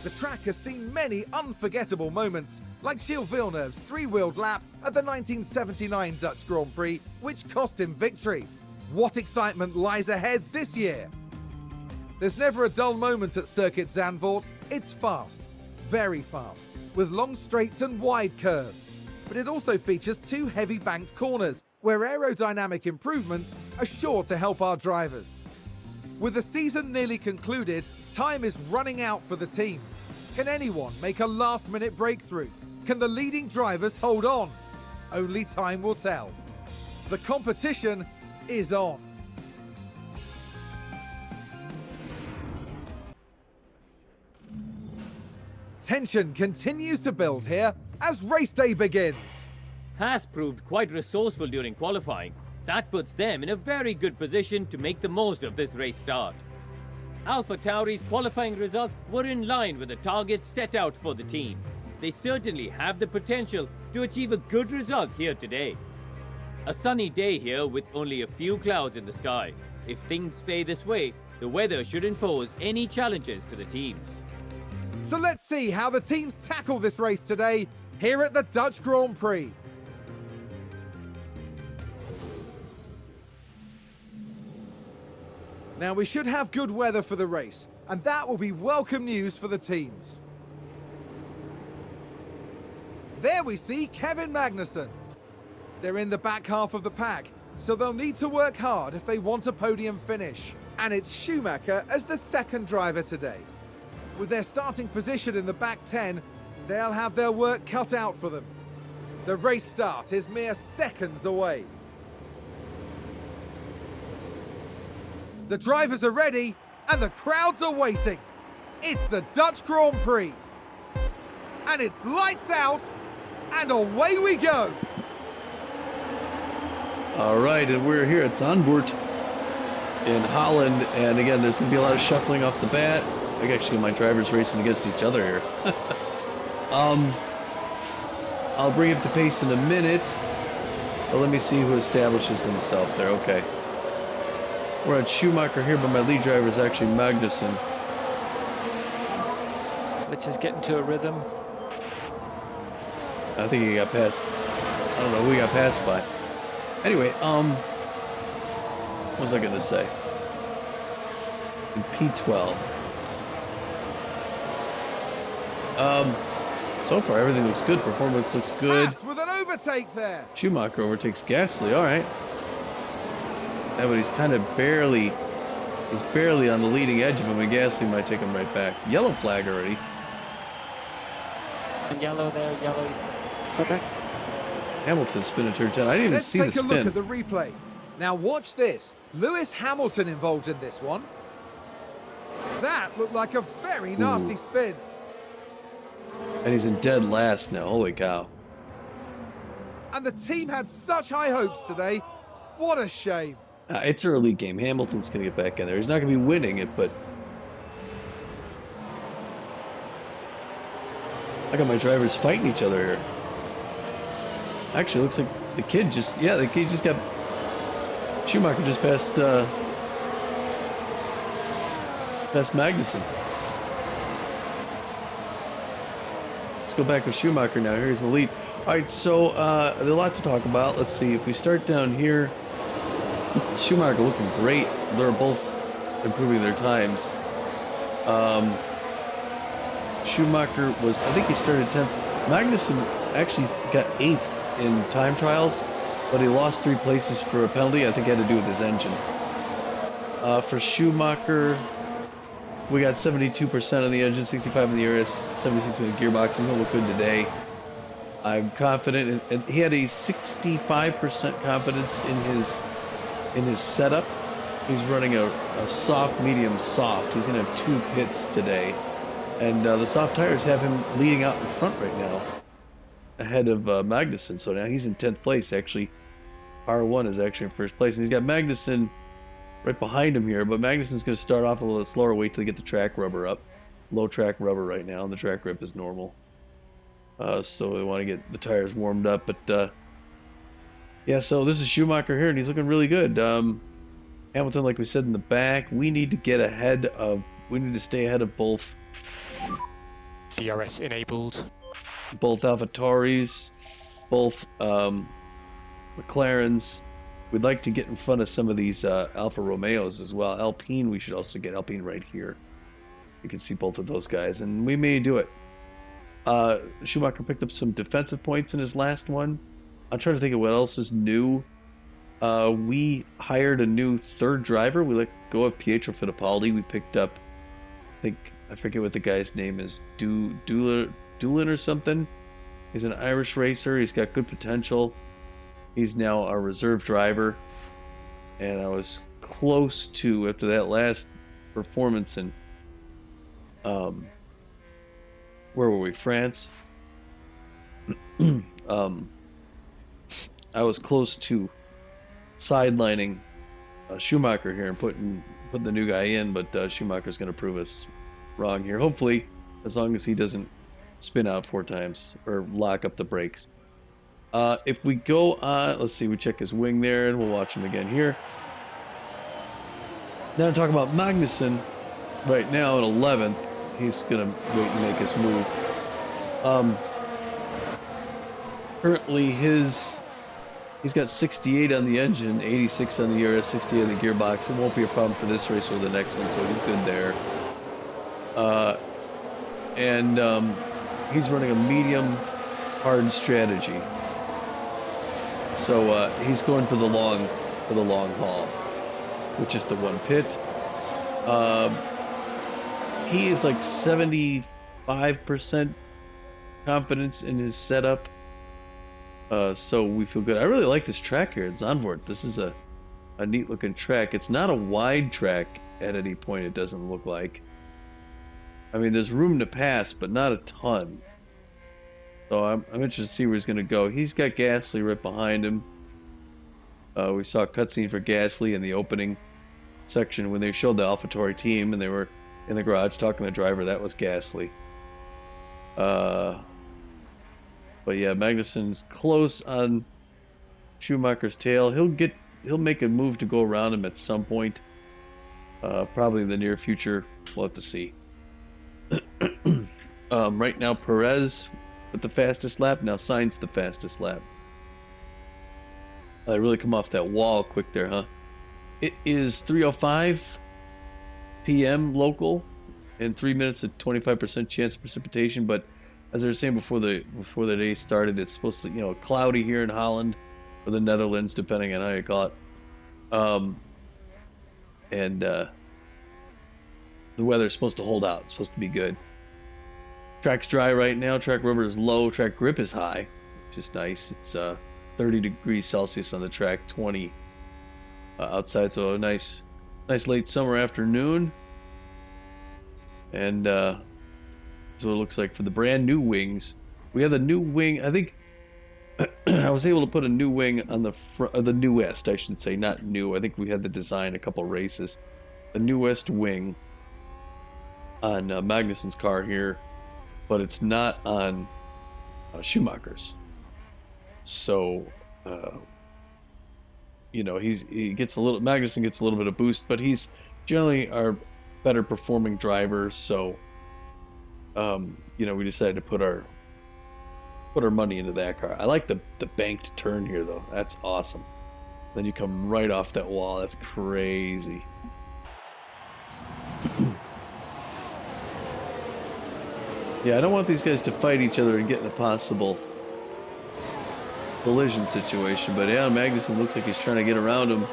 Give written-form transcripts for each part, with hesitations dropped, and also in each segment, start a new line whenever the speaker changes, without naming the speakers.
The track has seen many unforgettable moments, like Gilles Villeneuve's three-wheeled lap at the 1979 Dutch Grand Prix, which cost him victory. What excitement lies ahead this year? There's never a dull moment at Circuit Zandvoort. It's fast, very fast, with long straights and wide curves. But it also features two heavy banked corners, where aerodynamic improvements are sure to help our drivers. With the season nearly concluded, time is running out for the teams. Can anyone make a last-minute breakthrough? Can the leading drivers hold on? Only time will tell. The competition is on. Tension continues to build here as race day begins.
Haas proved quite resourceful during qualifying. That puts them in a very good position to make the most of this race start. AlphaTauri's qualifying results were in line with the targets set out for the team. They certainly have the potential to achieve a good result here today. A sunny day here with only a few clouds in the sky. If things stay this way, the weather shouldn't pose any challenges to the teams.
So let's see how the teams tackle this race today here at the Dutch Grand Prix. Now we should have good weather for the race, and that will be welcome news for the teams. There we see Kevin Magnussen. They're in the back half of the pack, so they'll need to work hard if they want a podium finish. And it's Schumacher as the second driver today. With their starting position in the back 10, they'll have their work cut out for them. The race start is mere seconds away. The drivers are ready and the crowds are waiting. It's the Dutch Grand Prix. And it's lights out and away we go.
All right, and we're here at Zandvoort in Holland. And again, there's going to be a lot of shuffling off the bat. I actually my drivers racing against each other here. I'll bring him to pace in a minute. But let me see who establishes himself there. Okay. We're on Schumacher here, but my lead driver is actually Magnussen.
Let's just get into a rhythm.
I think he got passed. I don't know who he got passed by. Anyway, what was I gonna say? In P12. So far everything looks good. Performance looks good.
Haas with an overtake there.
Schumacher overtakes Gasly. All right. Yeah, but he's kind of barely on the leading edge of him, and Gasly might take him right back. Yellow flag already.
And yellow there, yellow. Okay.
Hamilton spin in turn 10. I didn't even see the spin.
Let's take a look at the replay. Now watch this. Lewis Hamilton involved in this one. That looked like a very nasty spin.
And he's in dead last now. Holy cow.
And the team had such high hopes today. What a shame.
It's an early game. Hamilton's going to get back in there. He's not going to be winning it, but I got my drivers fighting each other here. Actually, it looks like the kid just got Schumacher just passed Magnussen. Let's go back with Schumacher now. Here's the lead. All right, so there's a lot to talk about. Let's see. If we start down here, Schumacher looking great. They're both improving their times. Schumacher was, I think he started 10th. Magnussen actually got 8th in time trials, but he lost 3 places for a penalty. I think it had to do with his engine. For Schumacher, we got 72% on the engine, 65 in the RS, 76 in the gearbox. He's going to look good today. I'm confident. And he had a 65% confidence in his setup. He's running a soft, medium, soft. He's going to have 2 pits today. And the soft tires have him leading out in front right now, ahead of Magnussen. So now he's in 10th place, actually. R1 is actually in first place. And he's got Magnussen right behind him here. But Magnussen's going to start off a little slower, wait till they get the track rubber up. Low track rubber right now, and the track grip is normal. So we want to get the tires warmed up. But, yeah, so this is Schumacher here, and he's looking really good. Hamilton, like we said, in the back. We need to get ahead of... We need to stay ahead of both
DRS enabled.
Both AlphaTauris, both McLarens. We'd like to get in front of some of these Alfa Romeos as well. Alpine, we should also get Alpine right here. You can see both of those guys, and we may do it. Schumacher picked up some defensive points in his last one. I'm trying to think of what else is new. We hired a new third driver. We let go of Pietro Fittipaldi. We picked up, I forget what the guy's name is, Doolin or something. He's an Irish racer. He's got good potential. He's now our reserve driver. And I was close to, after that last performance in, where were we? France. I was close to sidelining Schumacher here and putting the new guy in, but Schumacher's going to prove us wrong here. Hopefully, as long as he doesn't spin out 4 times or lock up the brakes. If we go on, let's see, we check his wing there, and we'll watch him again here. Now I'm talking about Magnussen. Right now at 11th, he's going to wait and make his move. Currently, he's got 68 on the engine, 86 on the ERS, 68 on the gearbox. It won't be a problem for this race or the next one, so he's good there. He's running a medium hard strategy. So he's going for the long haul, which is the one pit. He is like 75% confidence in his setup. So we feel good. I really like this track here at Zandvoort. This is a neat looking track. It's not a wide track at any point, it doesn't look like. I mean, there's room to pass, but not a ton. So I'm interested to see where he's going to go. He's got Gasly right behind him. We saw a cutscene for Gasly in the opening section when they showed the AlphaTauri team and they were in the garage talking to the driver. That was Gasly. But yeah, Magnussen's close on Schumacher's tail. He'll make a move to go around him at some point. Probably in the near future. We'll have to see. Right now, Perez with the fastest lap. Now Sainz the fastest lap. I really come off that wall quick there, huh? It is 3:05 p.m. local, and 3 minutes at 25% chance of precipitation. But as I was saying before the day started, it's supposed to, cloudy here in Holland or the Netherlands, depending on how you call it. The weather's supposed to hold out. It's supposed to be good. Track's dry right now. Track rubber is low. Track grip is high, which is nice. It's 30 degrees Celsius on the track, 20 outside. So a nice late summer afternoon. And that's what it looks like for the brand new wings. We have the new wing. I think I was able to put a new wing on the newest, I should say, not new. I think we had the design a couple races. The newest wing on Magnussen's car here, but it's not on Schumacher's. So, Magnussen gets a little bit of boost, but he's generally our better performing driver. So, we decided to put our money into that car. I like the banked turn here, though. That's awesome. Then you come right off that wall. That's crazy. Yeah, I don't want these guys to fight each other and get in a possible collision situation. But yeah, Magnussen looks like he's trying to get around him.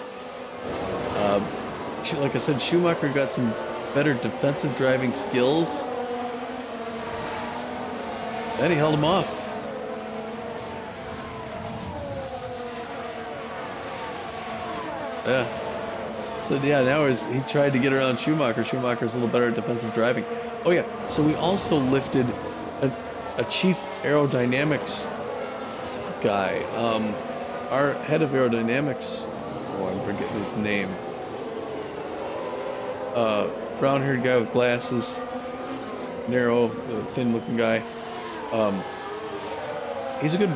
Like I said, Schumacher got some better defensive driving skills. And he held him off. Yeah. So yeah, now he tried to get around Schumacher. Schumacher's a little better at defensive driving. Oh yeah, so we also lifted a chief aerodynamics guy. Our head of aerodynamics, I'm forgetting his name. Brown-haired guy with glasses, narrow, thin-looking guy. He was a good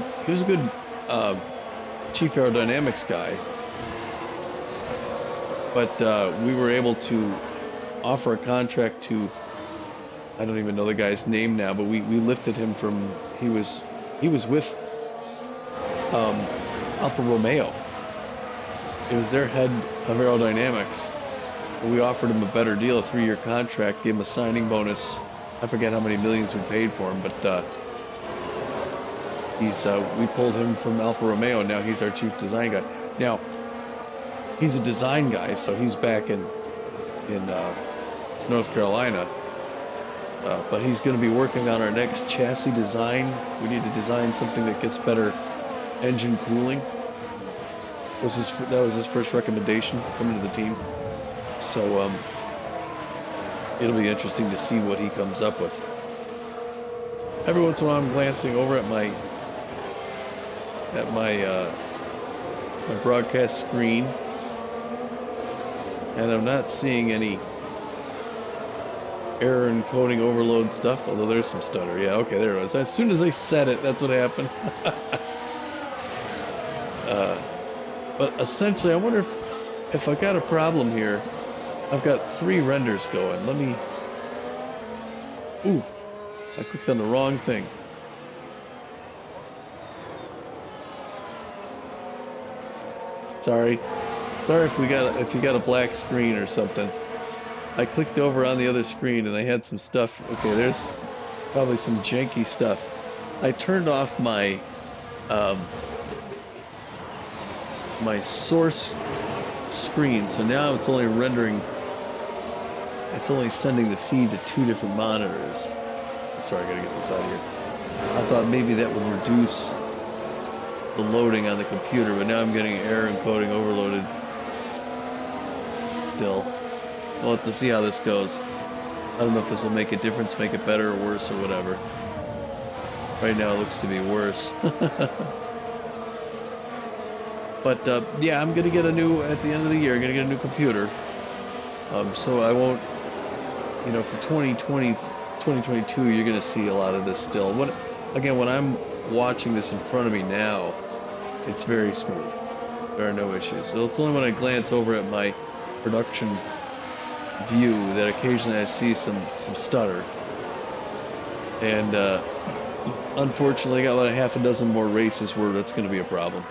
chief aerodynamics guy. But we were able to offer a contract to I don't even know the guy's name now, but we lifted him from, he was with Alfa Romeo. It was their head of aerodynamics. We offered him a better deal, a 3-year contract, gave him a signing bonus. I forget how many millions we paid for him, but we pulled him from Alfa Romeo, and now he's our chief design guy. Now, he's a design guy, so he's back in North Carolina. But he's going to be working on our next chassis design. We need to design something that gets better engine cooling. That was his first recommendation coming to the team. So it'll be interesting to see what he comes up with. Every once in a while, I'm glancing over at my broadcast screen, and I'm not seeing any error encoding overload stuff, although there's some stutter. Yeah, okay, there it was. As soon as I said it, that's what happened. But essentially, I wonder if I got a problem here. I've got 3 renders going. Let me... Ooh, I clicked on the wrong thing. Sorry if you got a black screen or something. I clicked over on the other screen and I had some stuff. Okay, there's probably some janky stuff. I turned off my my source screen, so now it's only rendering. It's only sending the feed to 2 different monitors. Sorry, I gotta get this out of here. I thought maybe that would reduce the loading on the computer, but now I'm getting error encoding overloaded. Still, we'll have to see how this goes. I don't know if this will make a difference, make it better or worse or whatever. Right now it looks to be worse. But yeah, I'm gonna get at the end of the year, I'm gonna get a new computer. So I won't, for 2020, 2022, you're gonna see a lot of this still. When I'm watching this in front of me now, it's very smooth. There are no issues. So it's only when I glance over at my production view that occasionally I see some stutter. And unfortunately, I got about a half a dozen more races where that's going to be a problem.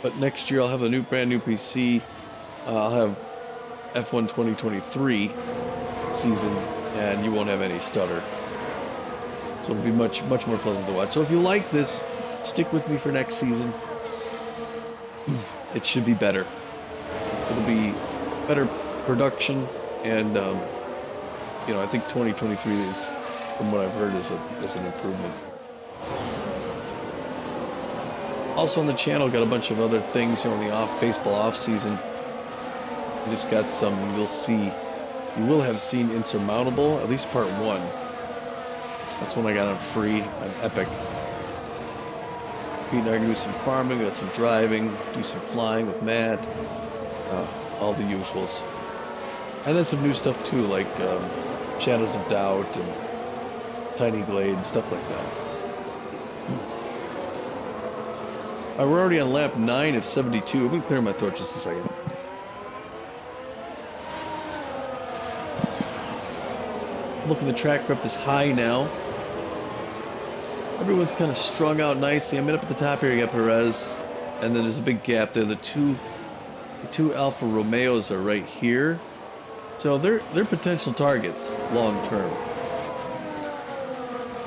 But next year I'll have a brand new PC. I'll have F1 2023 season, and you won't have any stutter. So it'll be much more pleasant to watch. So if you like this, stick with me for next season. It should be better. It'll be better production, and I think 2023 is, from what I've heard, is an improvement. Also on the channel, got a bunch of other things, in the baseball off season. I just got some. You will have seen Insurmountable, at least part 1. That's one I got on free on Epic. Pete and I are going to do some farming, got some driving, do some flying with Matt, all the usuals. And then some new stuff too, like Shadows of Doubt and Tiny Glade and stuff like that. We're already on lap 9 of 72. Let me clear my throat just a second. Look, the track rep is high now. Everyone's kind of strung out nicely. I mean, up at the top here, you got Perez, and then there's a big gap there. The two Alfa Romeos are right here, so they're potential targets long term.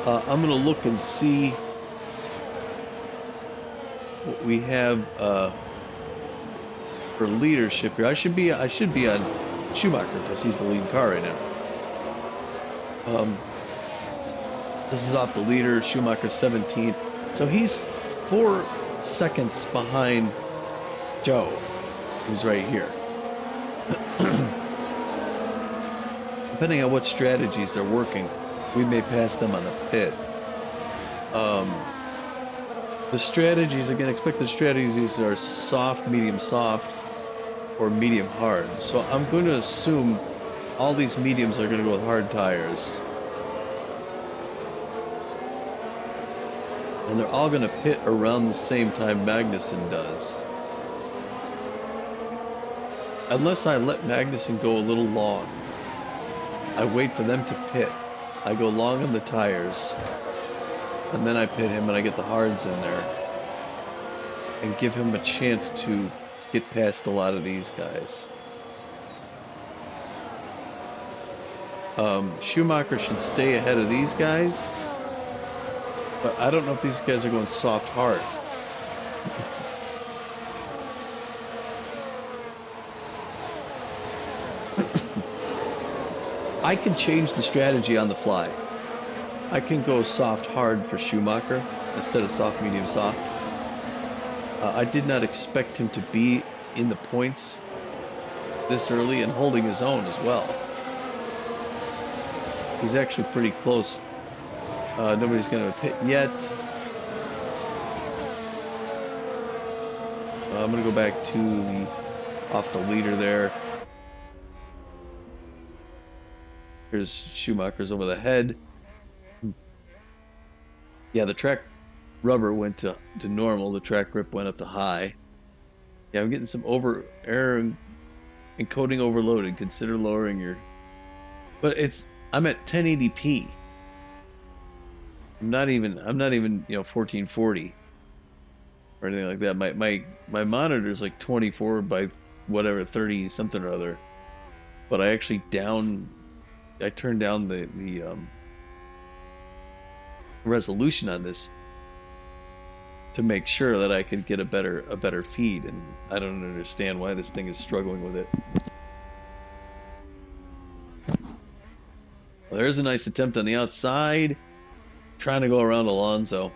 I'm gonna look and see what we have for leadership here. I should be on Schumacher because he's the lead car right now. This is off the leader, Schumacher 17th. So he's 4 seconds behind Joe, who's right here. Depending on what strategies they're working, we may pass them on the pit. The strategies, again, expected strategies are soft, medium soft, or medium hard. So I'm going to assume all these mediums are going to go with hard tires. And they're all going to pit around the same time Magnussen does. Unless I let Magnussen go a little long. I wait for them to pit. I go long on the tires, and then I pit him, and I get the hards in there, and give him a chance to get past a lot of these guys. Schumacher should stay ahead of these guys, but I don't know if these guys are going soft hard. I can change the strategy on the fly. I can go soft hard for Schumacher instead of soft medium soft. I did not expect him to be in the points this early and holding his own as well. He's actually pretty close. Nobody's going to pit yet. I'm going to go back to the off the leader there. Here's Schumacher's over the head. Yeah, the track rubber went to normal. The track grip went up to high. Yeah, I'm getting some over error encoding overloaded. Consider lowering your. But I'm at 1080p. I'm not even 1440 or anything like that. My monitor's like 24 by whatever 30 something or other. But I actually turned down the resolution on this to make sure that I could get a better feed, and I don't understand why this thing is struggling with it. Well, there's a nice attempt on the outside, trying to go around Alonso.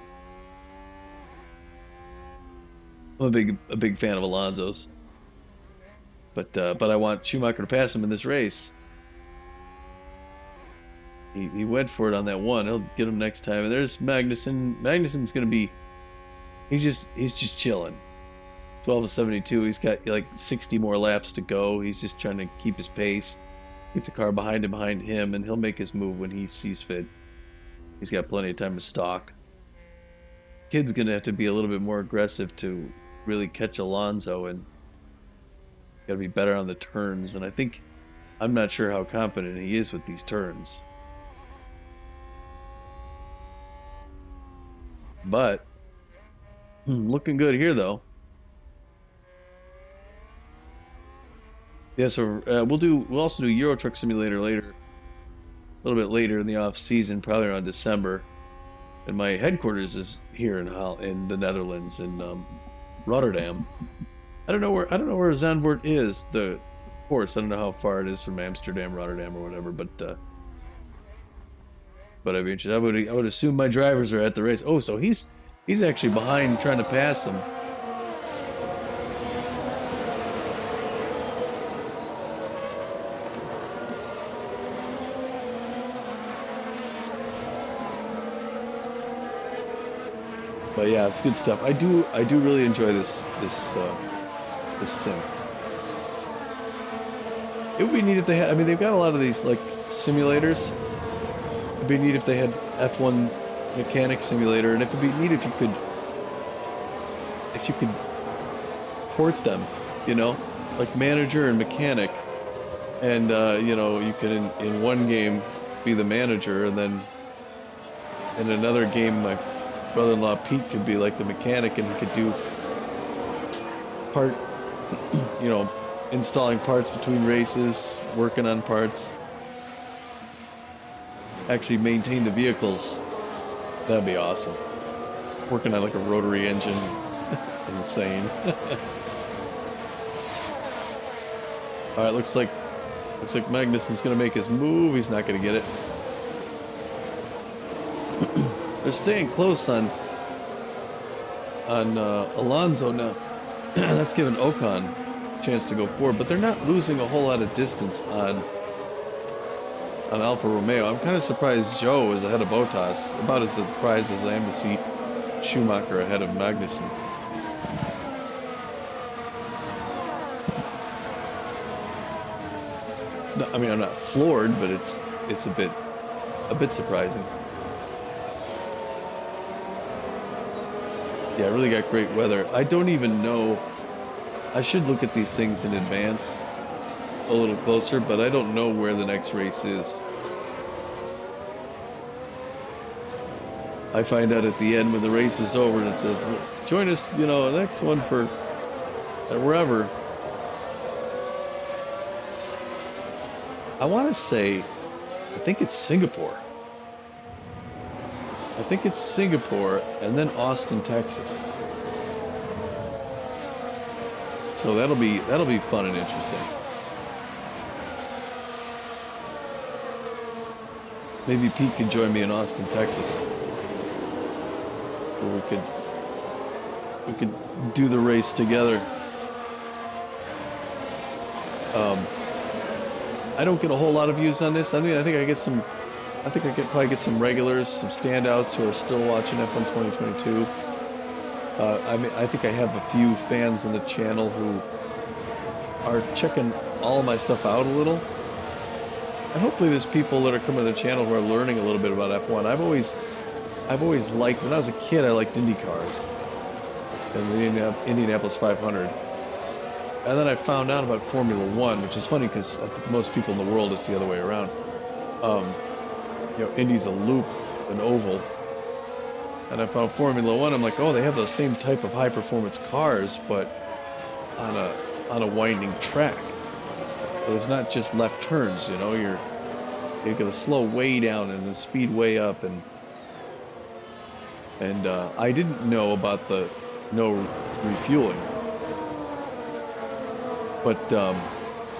I'm a big fan of Alonso's, but I want Schumacher to pass him in this race. He went for it on that one. He'll get him next time. And there's Magnussen. Magnussen's gonna be. He's just chilling. 12:72. He's got like 60 more laps to go. He's just trying to keep his pace, keep the car behind him, and he'll make his move when he sees fit. He's got plenty of time to stalk. Kid's gonna have to be a little bit more aggressive to really catch Alonso, and gotta be better on the turns. And I'm not sure how confident he is with these turns. But looking good here, though. Yeah, so we'll also do Euro Truck Simulator later, a little bit later in the off season, probably around December. And my headquarters is here in the Netherlands, in Rotterdam. I don't know where Zandvoort is. Of course, I don't know how far it is from Amsterdam, Rotterdam, or whatever, but I'd be interested. I would assume my drivers are at the race. Oh, so he's actually behind, trying to pass him. But yeah, it's good stuff. I do really enjoy this sim. It would be neat if they had. I mean, they've got a lot of these like simulators. It'd be neat if they had F1 mechanic simulator, and it'd be neat if you could port them, like manager and mechanic, and you could in one game be the manager, and then in another game my brother-in-law Pete could be like the mechanic, and he could do installing parts between races, working on parts, actually maintain the vehicles. That'd be awesome. Working on like a rotary engine. Insane. Alright, looks like Magnussen's gonna make his move. He's not gonna get it. They're staying close on Alonso now. That's giving Ocon a chance to go forward, but they're not losing a whole lot of distance on Alfa Romeo. I'm kind of surprised Joe is ahead of Bottas. About as surprised as I am to see Schumacher ahead of Magnussen. No, I mean, I'm not floored, but it's a bit surprising. Yeah, I really got great weather. I don't even know. I should look at these things in advance a little closer, but I don't know where the next race is. I find out at the end when the race is over and it says, join us, you know, next one for wherever. I want to say, I think it's Singapore. I think it's Singapore and then Austin, Texas. So that'll be fun and interesting. Maybe Pete can join me in Austin, Texas. Or we could do the race together. I don't get a whole lot of views on this. I mean, I think I could probably get some regulars, some standouts who are still watching F1 2022. I mean, I think I have a few fans in the channel who are checking all of my stuff out a little. And hopefully there's people that are coming to the channel who are learning a little bit about F1. I've always liked, when I was a kid, I liked Indy cars and the Indianapolis 500. And then I found out about Formula One, which is funny because I think most people in the world, it's the other way around. You know, Indy's a loop, an oval. And I found Formula One, I'm like, oh, they have the same type of high performance cars, but on a winding track. So it's not just left turns, you know, you're gonna slow way down and then speed way up, and I didn't know about the no refueling. But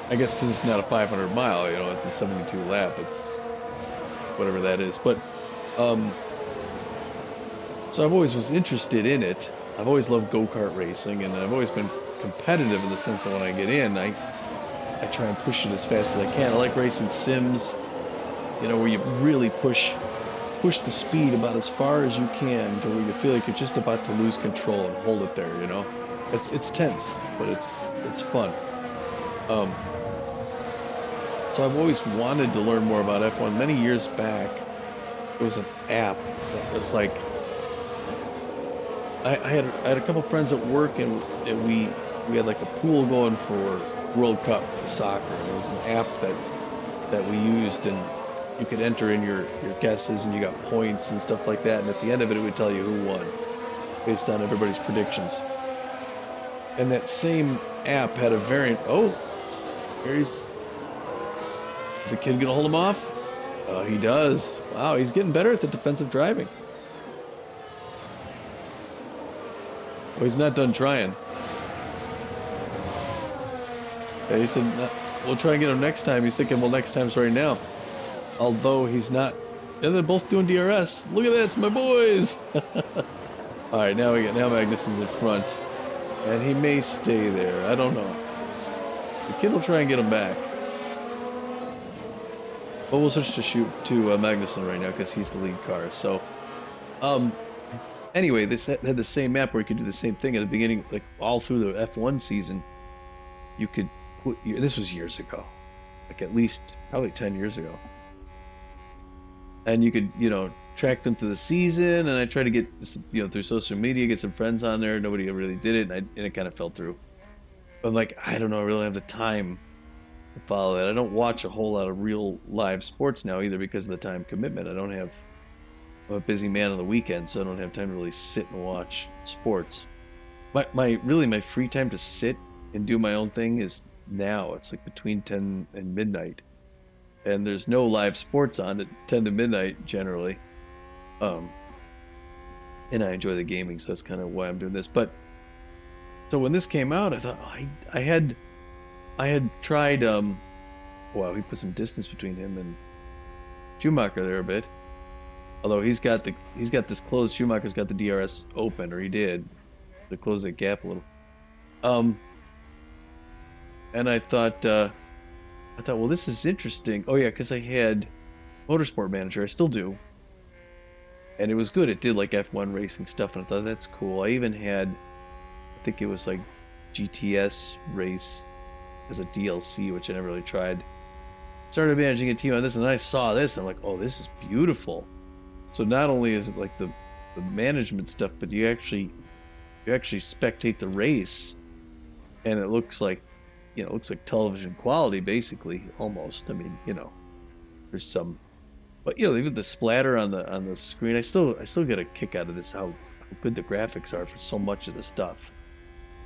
I guess because it's not a 500 mile, you know, it's a 72 lap, it's whatever that is. But so I've always was interested in it. I've always loved go-kart racing, and I've always been competitive in the sense that when I get in, I try and push it as fast as I can. I like racing sims, you know, where you really push the speed about as far as you can to where you feel like you're just about to lose control and hold it there, you know. It's tense, but it's fun. So I've always wanted to learn more about F1. Many years back, there was an app that was like, I had a couple friends at work, and we had like a pool going for World Cup for soccer. And there was an app that we used, and you could enter in your guesses, and you got points and stuff like that. And at the end of it, it would tell you who won based on everybody's predictions. And that same app had a variant. Oh, is the kid gonna hold him off? Oh, he does. Wow, he's getting better at the defensive driving. Oh, he's not done trying. Yeah, he said, we'll try and get him next time. He's thinking, well, next time's right now. Although he's not. And they're both doing DRS. Look at that, it's my boys. All right, now Magnussen's in front. And he may stay there. I don't know. The kid will try and get him back. But we'll switch to Magnussen right now because he's the lead car. So, anyway, this had the same map where you could do the same thing at the beginning, like all through the F1 season. You could put. This was years ago, like at least probably 10 years ago. And you could, you know, track them to the season. And I tried to get, you know, through social media, get some friends on there. Nobody really did it, and it kind of fell through. But I'm like, I don't know, I really don't have the time to follow that. I don't watch a whole lot of real live sports now either because of the time commitment. I'm a busy man on the weekend, so I don't have time to really sit and watch sports. My free time to sit and do my own thing is now. It's like between 10 and midnight. And there's no live sports on at 10 to midnight generally. And I enjoy the gaming, so that's kind of why I'm doing this. But so when this came out, I thought I had tried. Wow, he put some distance between him and Schumacher there a bit. Although he's got this closed. Schumacher's got the DRS open, or he did, to close that gap a little. And I thought, well, this is interesting. Oh yeah, because I had Motorsport Manager. I still do. And it was good. It did like F1 racing stuff, and I thought that's cool. I even had, I think it was like GTS race as a DLC, which I never really tried. Started managing a team on this, and then I saw this, and I'm like, oh, this is beautiful. So not only is it like the management stuff, but you actually spectate the race, and it looks like it looks like television quality, basically, almost. I mean, there's some, but even the splatter on the screen, I still get a kick out of this. How good the graphics are for so much of the stuff.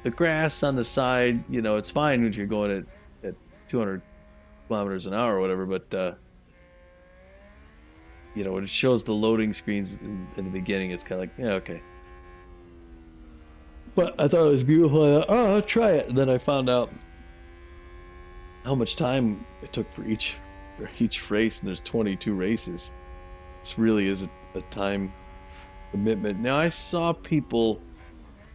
The grass on the side, it's fine when you're going at 200 kilometers an hour or whatever, but when it shows the loading screens in the beginning, it's kind of like, yeah, okay. But I thought it was beautiful. I'll try it. And then I found out how much time it took for each race, and there's 22 races. This really is a time commitment. Now, I saw people...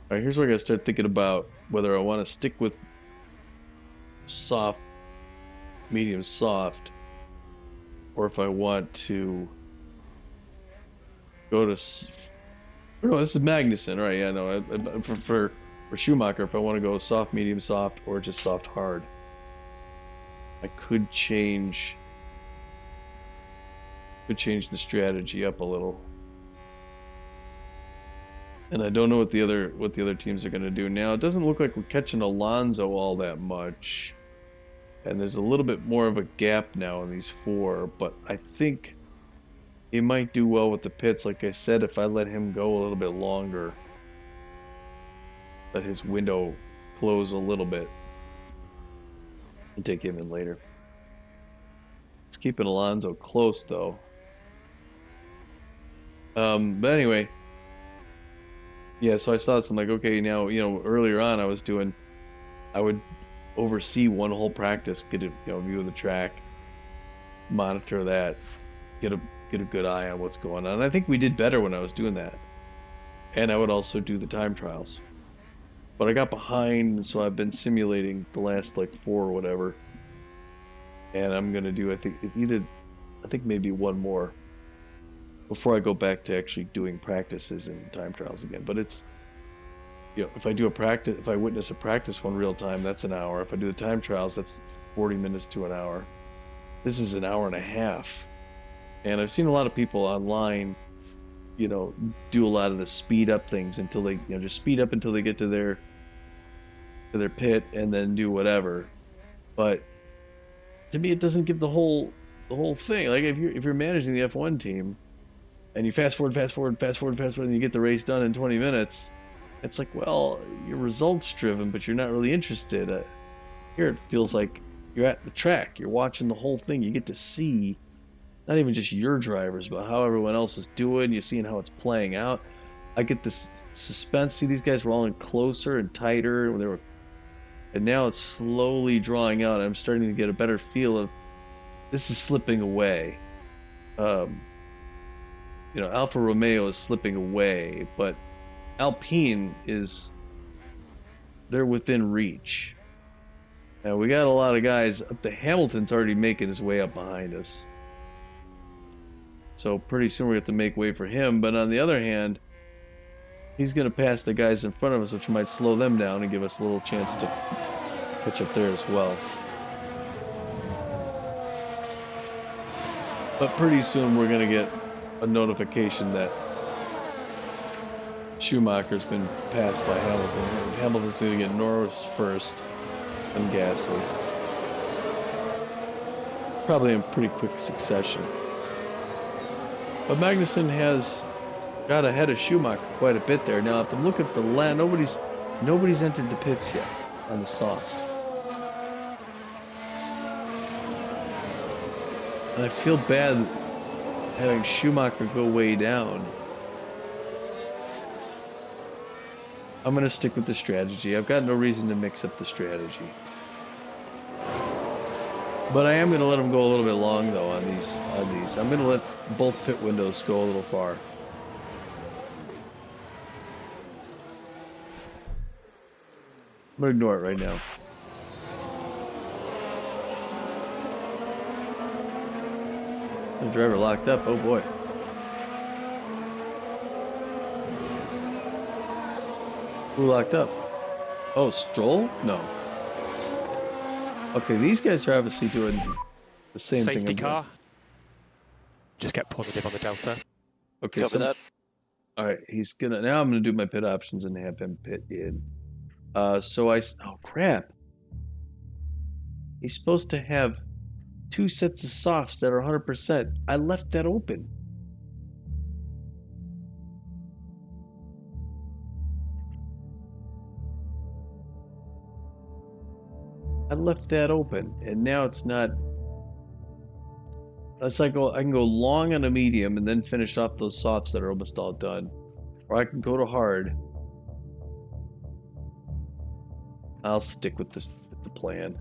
All right, here's where I got to start thinking about whether I want to stick with soft, medium soft, or if I want to go to... No, this is Magnussen, right? Yeah, no, for Schumacher, if I want to go soft, medium soft, or just soft hard, I could change the strategy up a little. And I don't know what the other teams are going to do now. It doesn't look like we're catching Alonso all that much, and there's a little bit more of a gap now in these four. But I think he might do well with the pits. Like I said, if I let him go a little bit longer, let his window close a little bit, and take him in later. Just keeping Alonso close though. But anyway. Yeah, so I saw this. I'm like, okay, now, earlier on I would oversee one whole practice, get a view of the track, monitor that, get a good eye on what's going on. And I think we did better when I was doing that. And I would also do the time trials. But I got behind, so I've been simulating the last like 4 or whatever. And I'm gonna do, I think maybe one more before I go back to actually doing practices and time trials again. But it's, if I witness a practice one real time, that's an hour. If I do the time trials, that's 40 minutes to an hour. This is an hour and a half. And I've seen a lot of people online, do a lot of the speed up things until they, just speed up until they get to their pit and then do whatever. But to me, it doesn't give the whole thing. Like if you're managing the F1 team, and you fast forward, and you get the race done in 20 minutes, it's like, well, you're results driven, but you're not really interested. Here it feels like you're at the track, you're watching the whole thing, you get to see not even just your drivers, but how everyone else is doing, you're seeing how it's playing out. I get this suspense. See, these guys were all in closer and tighter, and now it's slowly drawing out. I'm starting to get a better feel of this is slipping away. Alfa Romeo is slipping away, but Alpine they're within reach. Now we got a lot of guys up to Hamilton's already making his way up behind us. So pretty soon we have to make way for him, but on the other hand, he's going to pass the guys in front of us, which might slow them down and give us a little chance to catch up there as well. But pretty soon we're going to get a notification that Schumacher's been passed by Hamilton. Hamilton's going to get Norris first and Gasly. Probably in pretty quick succession. But Magnussen has got ahead of Schumacher quite a bit there. Now, if I'm looking for land, nobody's entered the pits yet on the softs. And I feel bad having Schumacher go way down. I'm going to stick with the strategy. I've got no reason to mix up the strategy. But I am going to let him go a little bit long, though, on these. I'm going to let both pit windows go a little far. I'm going to ignore it right now. The driver locked up. Oh, boy. Who locked up? Oh, Stroll? No. Okay, these guys are obviously doing the same thing.
Safety car. Just get positive on the Delta.
Okay,
Cover that.
All right, now I'm gonna do my pit options and have him pit in. Oh crap. He's supposed to have 2 sets of softs that are 100%. I left that open. I left that open, and now it's not. That's like I can go long on a medium and then finish off those softs that are almost all done, or I can go to hard. I'll stick with the plan.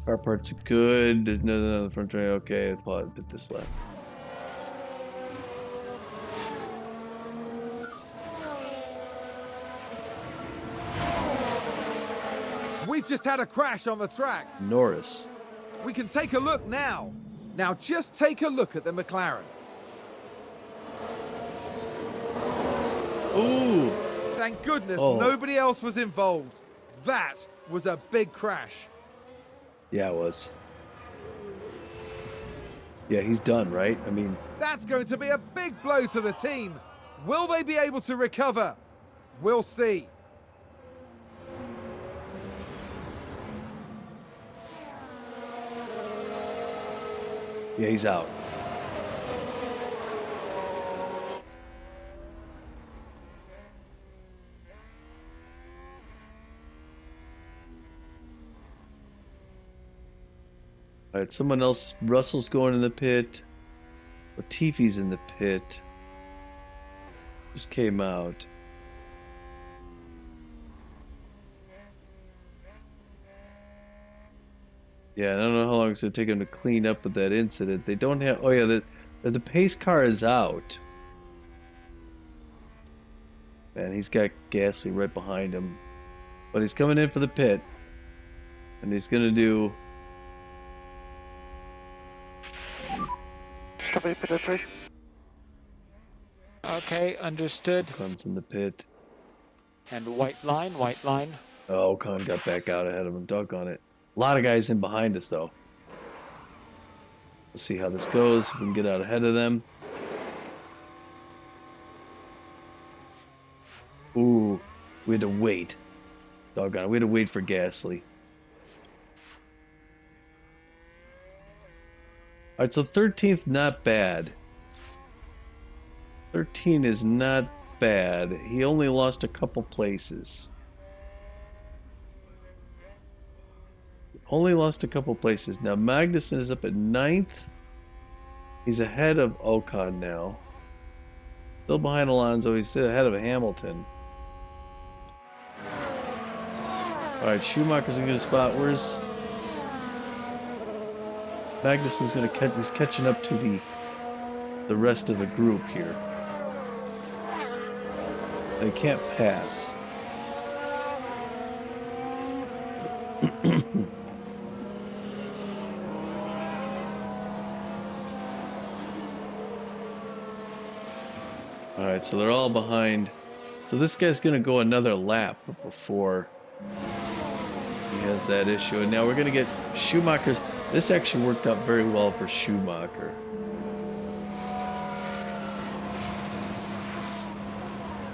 Car parts are good. No, the front tray. Okay, I'll probably put this left.
We've just had a crash on the track.
Norris.
We can take a look now. Now just take a look at the McLaren.
Ooh.
Thank goodness nobody else was involved. That was a big crash.
Yeah, it was. Yeah, he's done, right? I mean,
That's going to be a big blow to the team. Will they be able to recover? We'll see.
yeah, he's out. All right, someone else. Russell's going in the pit. Latifi's in the pit. Just came out. Yeah, I don't know how long it's going to take them to clean up with that incident. They don't have... Oh, yeah, the pace car is out. Man, he's got Gasly right behind him. But he's coming in for the pit. And he's going to do...
Company pit entry. Okay, understood.
Ocon's in the pit.
And white line, white line.
Oh, Ocon got back out ahead of him. Doggone it. A lot of guys in behind us, though. Let's see how this goes. If we can get out ahead of them. Ooh, we had to wait. Doggone it. We had to wait for Gasly. All right, so 13th, not bad. 13 is not bad. He only lost a couple places. Only lost a couple places. Now, Magnussen is up at 9th. He's ahead of Ocon now. Still behind Alonso. He's ahead of Hamilton. All right, Schumacher's in a good spot. Where's... Magnussen's going to catch... He's catching up to the rest of the group here. They can't pass. Alright, so they're all behind. So this guy's going to go another lap before he has that issue. And now we're going to get Schumacher's... This actually worked out very well for Schumacher.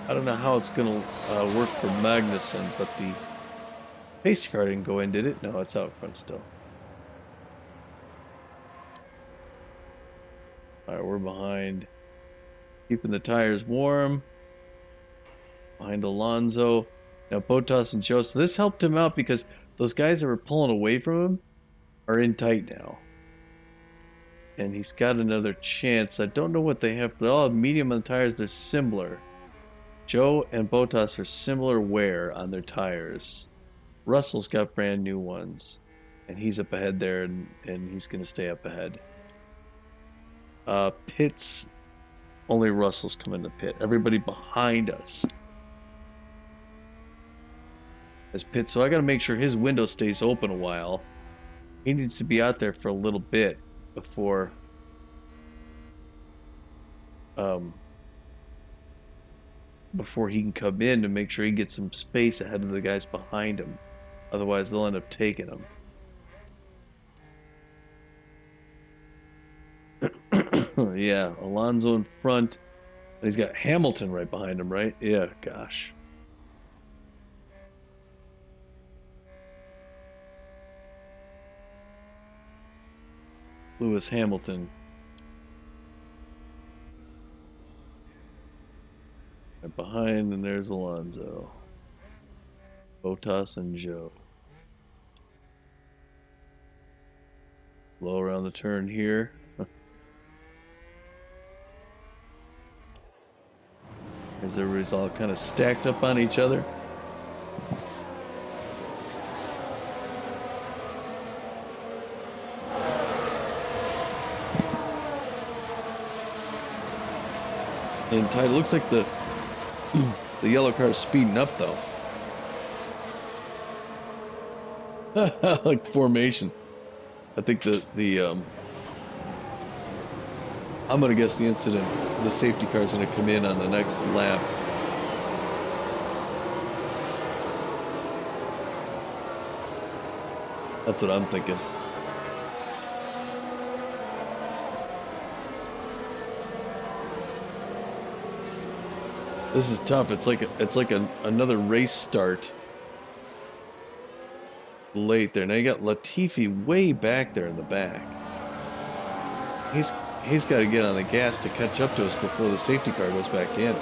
I don't know how it's going to work for Magnussen, but the pace car didn't go in, did it? No, it's out front still. Alright, we're behind. Keeping the tires warm. Behind Alonso. Now Bottas and Joe. So this helped him out because those guys that were pulling away from him are in tight now. And he's got another chance. I don't know what they have. They all have medium on the tires. They're similar. Joe and Bottas are similar wear on their tires. Russell's got brand new ones. And he's up ahead there, and he's going to stay up ahead. Pits, only Russell's coming to pit. Everybody behind us is pit. So I got to make sure his window stays open a while. He needs to be out there for a little bit before he can come in to make sure he gets some space ahead of the guys behind him. Otherwise, they'll end up taking him. Yeah, Alonso in front. And he's got Hamilton right behind him, right? Yeah, gosh. Lewis Hamilton. Right behind, and there's Alonso. Bottas and Joe. Low around the turn here. As everybody's all kind of stacked up on each other. And tight. It looks like the yellow car is speeding up though. Like formation. I think I'm gonna guess the incident, the safety car is gonna come in on the next lap. That's what I'm thinking. This is tough. It's like another race start late there. Now you got Latifi way back there in the back. He's got to get on the gas to catch up to us before the safety car goes back in.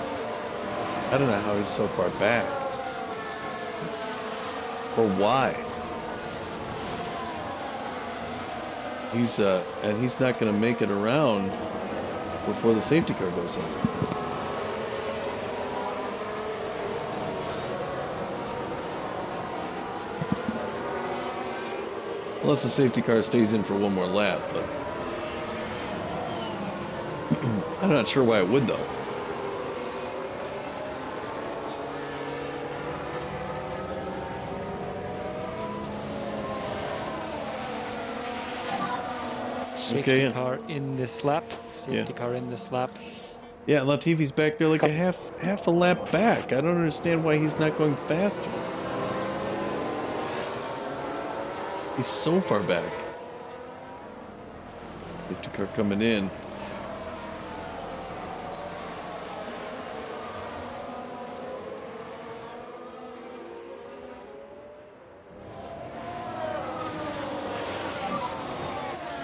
I don't know how he's so far back. Or why. And he's not going to make it around before the safety car goes in. Unless the safety car stays in for one more lap, but I'm not sure why it would though.
Safety car in this lap. Safety car in this lap.
Yeah, Latifi's back there like a half a lap back. I don't understand why he's not going faster. He's so far back. Safety car coming in.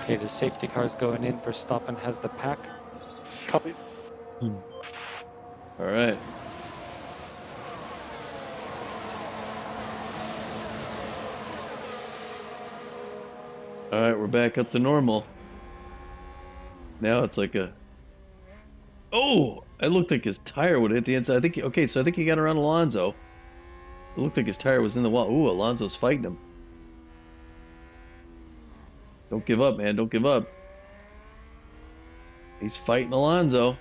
Okay, the safety car's going in. Verstappen has the pack. Copy.
All right. All right, we're back up to normal. Now it's like a... Oh! It looked like his tire would hit the inside. Okay, so I think he got around Alonso. It looked like his tire was in the wall. Ooh, Alonso's fighting him. Don't give up, man. Don't give up. He's fighting Alonso.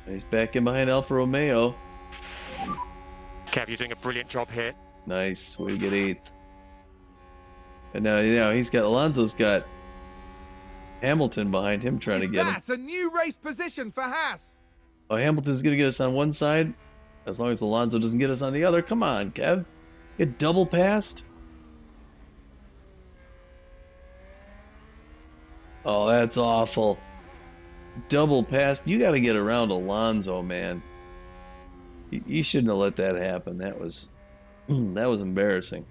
And he's back in behind Alfa Romeo.
Kev, you're doing a brilliant job here.
Nice. Way to get 8th. And now he's got... Alonso's got Hamilton behind him trying to get him.
That's a new race position for Haas.
Oh, Hamilton's going to get us on one side? As long as Alonso doesn't get us on the other. Come on, Kev. Get double passed? Oh, that's awful. Double passed. You got to get around Alonso, man. You shouldn't have let that happen. That was embarrassing.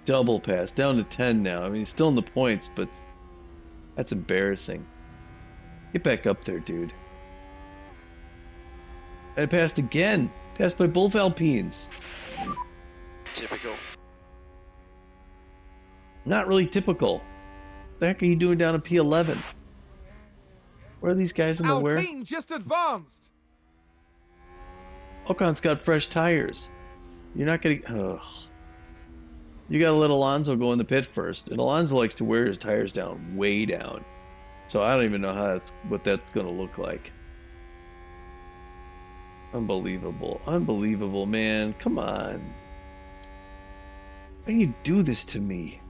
Double pass. Down to 10 now. I mean, he's still in the points, but that's embarrassing. Get back up there, dude. I passed again. Passed by both Alpines.
Typical.
Not really typical. What the heck are you doing down at P11? Where are these guys in the where?
Alpine just advanced.
Ocon's got fresh tires. You're not getting... Ugh. You gotta let Alonso go in the pit first. And Alonso likes to wear his tires down, way down. So I don't even know what that's gonna look like. Unbelievable. Unbelievable, man. Come on. Why do you do this to me?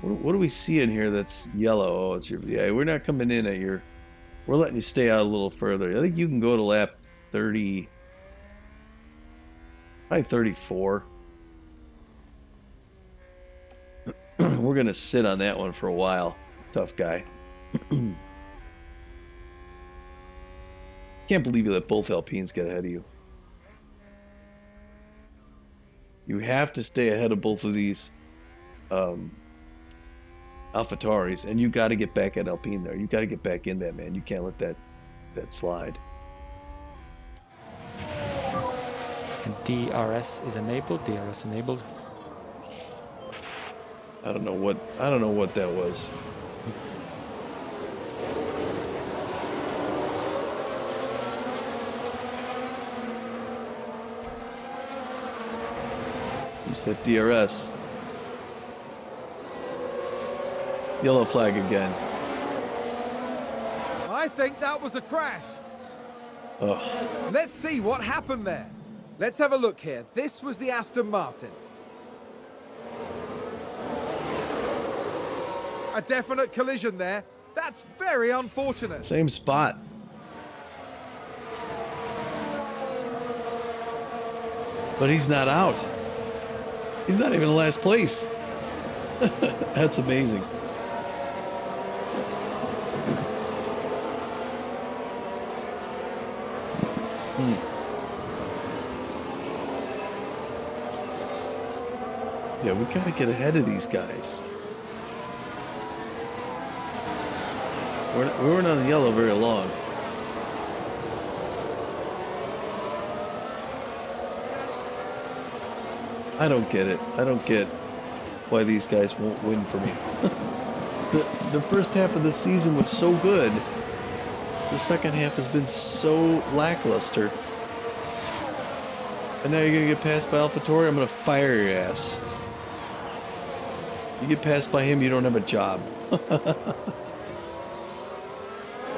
What do we see in here that's yellow? Oh, it's your... Yeah, we're not coming in at your... We're letting you stay out a little further. I think you can go to lap 30... Probably 34. We're going to sit on that one for a while. Tough guy. Can't believe you let both Alpines get ahead of you. You have to stay ahead of both of these AlphaTauris, and you got to get back at Alpine there. You got to get back in that, man. You can't let that slide.
And DRS is enabled. DRS enabled.
I don't know what that was. You said DRS. Yellow flag again.
I think that was a crash.
Oh,
Let's see what happened there. Let's have a look here. This was the Aston Martin. A definite collision there. That's very unfortunate.
same spot. But he's not out. He's not even in last place. That's amazing. Yeah, we gotta get ahead of these guys. We weren't on the yellow very long. I don't get it. I don't get why these guys won't win for me. The first half of the season was so good. The second half has been so lackluster. And now you're gonna get passed by AlphaTauri. I'm gonna fire your ass. You get passed by him, you don't have a job.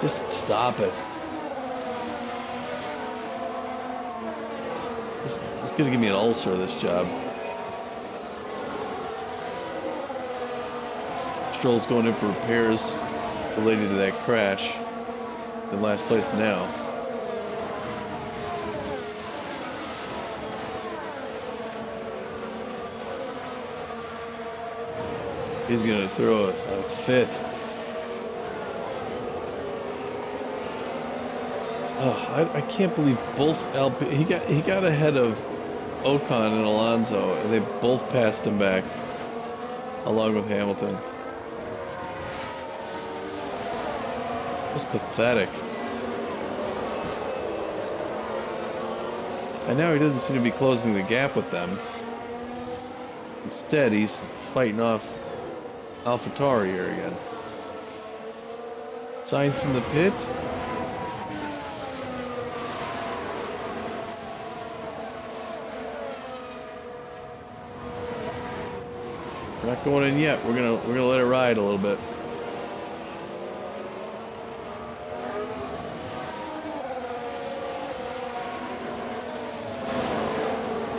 Just stop it. It's gonna give me an ulcer, this job. Stroll's going in for repairs related to that crash. In last place now. He's gonna throw a fit. Oh, I can't believe both he got ahead of Ocon and Alonso, and they both passed him back, along with Hamilton. It's pathetic. And now he doesn't seem to be closing the gap with them. Instead, he's fighting off AlphaTauri here again. Sainz in the pit. We're not going in yet. We're gonna let it ride a little bit.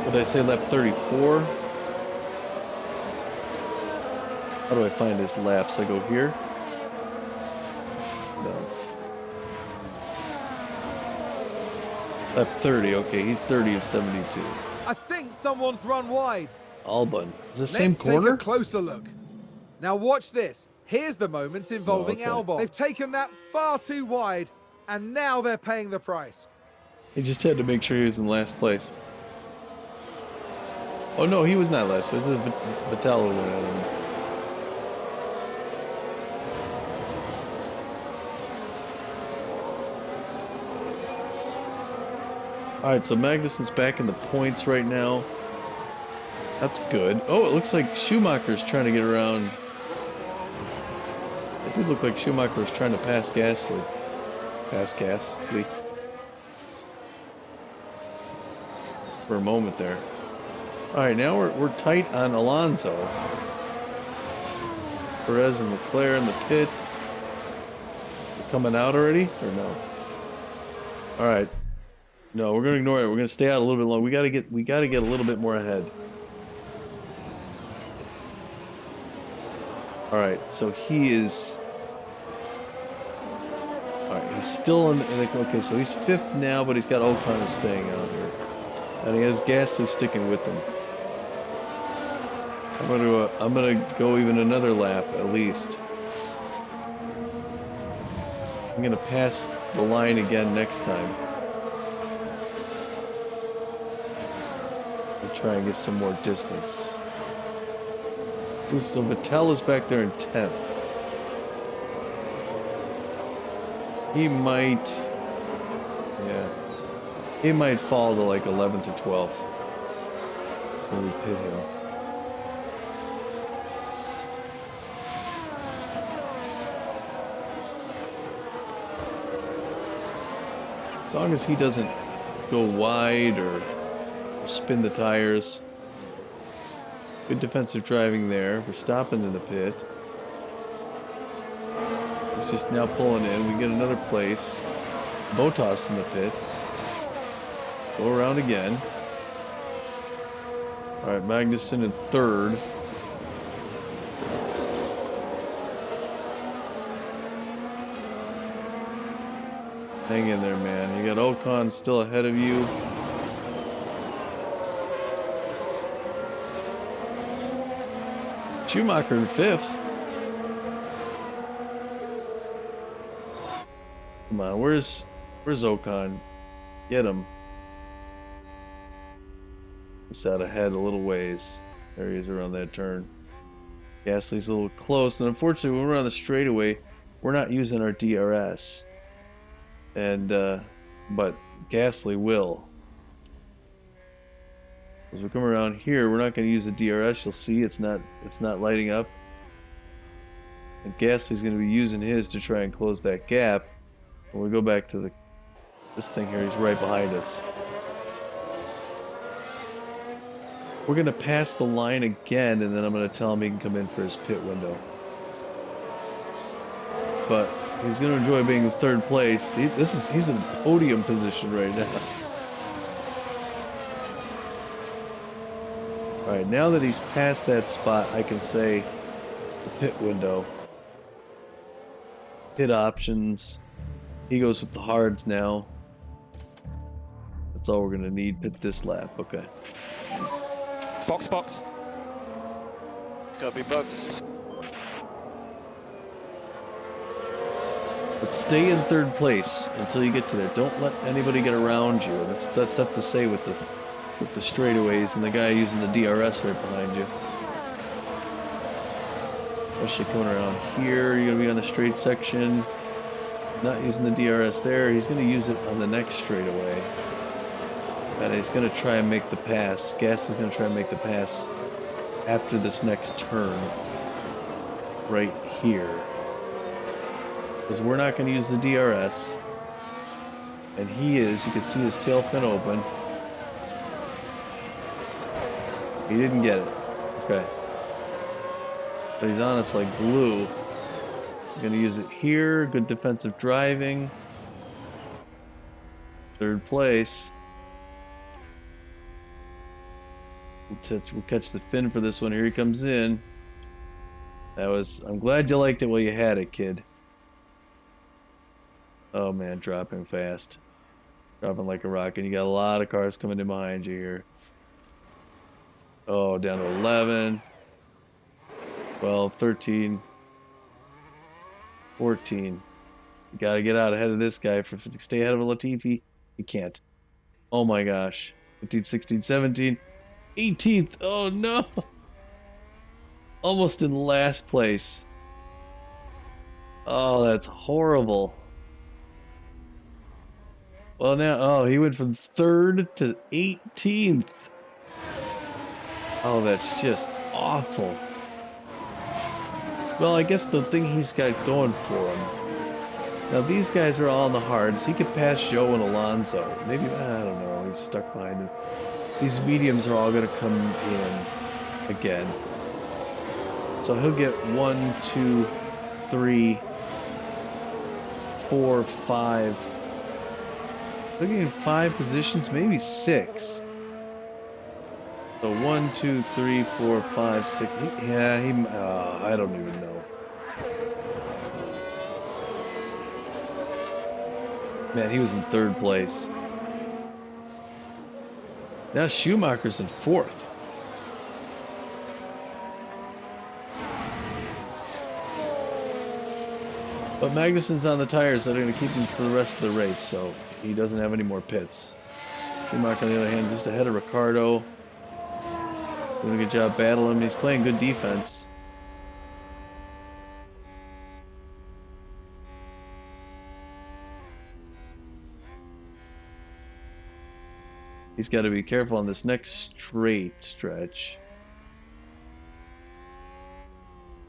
Did I say lap 34? How do I find his laps? I go here? No. Lap 30, okay, he's 30 of 72.
I think someone's run wide.
Albon. Is the same
Let's
corner?
take a closer look. Now watch this. Here's the moment involving
okay.
Albon. They've taken that far too wide, and now they're paying the price.
He just had to make sure he was in last place. Oh no, he was not last place. This is Vettel who went out of him. Alright, so Magnussen's back in the points right now. That's good. Oh, it looks like Schumacher's trying to get around. It did look like Schumacher was trying to pass Gasly. Pass Gasly. For a moment there. Alright, now we're tight on Alonso. Perez and Leclerc in the pit. They're coming out already? Or no? Alright. No, we're gonna ignore it. We're gonna stay out a little bit long. We gotta get a little bit more ahead. Alright, so he is. Alright, he's still in the. Okay, so he's 5th now, but he's got Ocon staying out here. And he has Gasly sticking with him. I'm gonna go even another lap at least. I'm gonna pass the line again next time. I'm try and get some more distance. Ooh, so Vettel is back there in 10th. He might... Yeah. He might fall to like 11th or 12th. When we pit him. As long as he doesn't go wide or spin the tires. Good defensive driving there. We're stopping in the pit. He's just now pulling in. We get another place. Bottas in the pit. Go around again. Alright, Magnussen in 3rd. Hang in there, man. You got Ocon still ahead of you. Schumacher in 5th. Come on, where's Ocon? Get him. He's out ahead a little ways. There he is around that turn. Gasly's a little close, and unfortunately when we're on the straightaway, we're not using our DRS. And but Gasly will. As we come around here, we're not going to use the DRS. You'll see it's not lighting up. And Gasly's going to be using his to try and close that gap. When we go back to this thing here, he's right behind us. We're going to pass the line again, and then I'm going to tell him he can come in for his pit window. But he's going to enjoy being in 3rd place. He's in podium position right now. Alright, now that he's past that spot, I can say the pit window. Pit options. He goes with the hards now. That's all we're going to need. Pit this lap. Okay.
Box, box.
Gotta be box.
But stay in 3rd place until you get to there. Don't let anybody get around you. That's tough to say with the straightaways and the guy using the DRS right behind you. Especially coming around here, you're gonna be on the straight section. Not using the DRS there, he's gonna use it on the next straightaway. And he's gonna try and make the pass. Gasly's gonna try and make the pass after this next turn. Right here. Because we're not gonna use the DRS. And he is, you can see his tail fin open. He didn't get it. Okay. But he's on us like glue. I'm gonna use it here. Good defensive driving. 3rd place. We'll catch the fin for this one. Here he comes in. I'm glad you liked it while you had it, kid. Oh man, dropping fast. Dropping like a rocket. You got a lot of cars coming in behind you here. Oh, down to 11, 12, 13, 14. You gotta get out ahead of this guy to stay ahead of Latifi. You can't. Oh my gosh. 15, 16, 17, 18th. Oh no. Almost in last place. Oh, that's horrible. Well now, oh, he went from 3rd to 18th. Oh, that's just awful. Well, I guess the thing he's got going for him. Now, these guys are all on the hards. He could pass Joe and Alonso. Maybe, I don't know. He's stuck behind him. These mediums are all going to come in again. So he'll get 1, 2, 3, 4, 5. Looking at 5 positions, maybe 6. So 1, 2, 3, 4, 5, 6. I don't even know. Man, he was in 3rd place. Now Schumacher's in 4th. But Magnussen's on the tires that are going to keep him for the rest of the race, so he doesn't have any more pits. Schumacher, on the other hand, just ahead of Ricciardo. Doing a good job battling him. He's playing good defense. He's got to be careful on this next straight stretch.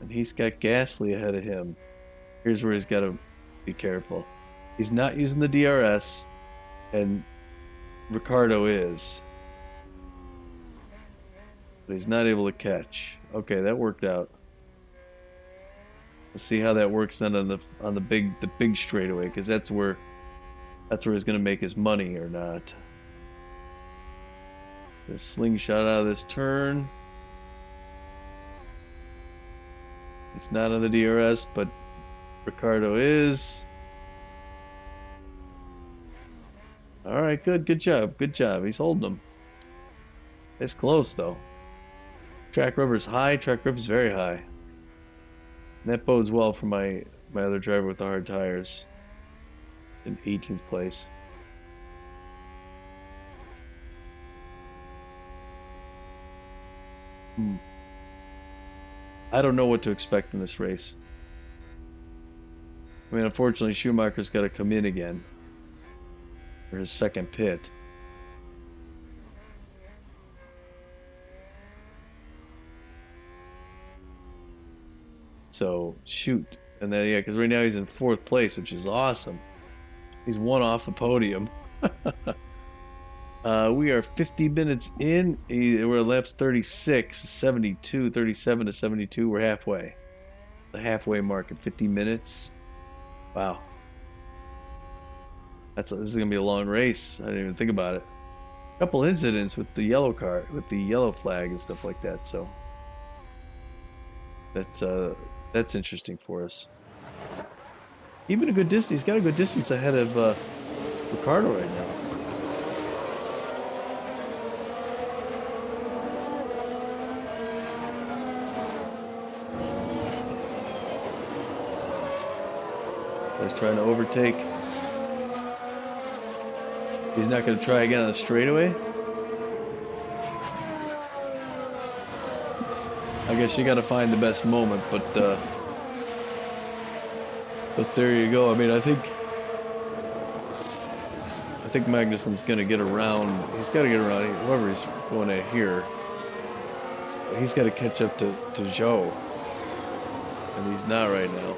And he's got Gasly ahead of him. Here's where he's got to be careful. He's not using the DRS, and Ricardo is. But he's not able to catch. Okay, that worked out. Let's see how that works then on the big straightaway, because that's where he's gonna make his money or not. The slingshot out of this turn. He's not on the DRS, but Ricardo is. All right, good job. He's holding them. It's close though. Track rubber's high. Track rubber's very high. And that bodes well for my other driver with the hard tires. In 18th place. I don't know what to expect in this race. I mean, unfortunately, Schumacher's got to come in again for his second pit. So, shoot. And then, yeah, because right now he's in 4th place, which is awesome. He's one off the podium. We are 50 minutes in. We're at laps 36, 72, 37 to 72. We're halfway. The halfway mark at 50 minutes. Wow. This is going to be a long race. I didn't even think about it. A couple incidents with the yellow car, with the yellow flag and stuff like that. So that's interesting for us. Even a good distance. He's got a good distance ahead of Ricardo right now. He's trying to overtake. He's not going to try again on the straightaway. I guess you got to find the best moment, but there you go. I mean, I think Magnussen's going to get around. He's got to get around whoever he's going at here. He's got to catch up to Zhou, and he's not right now.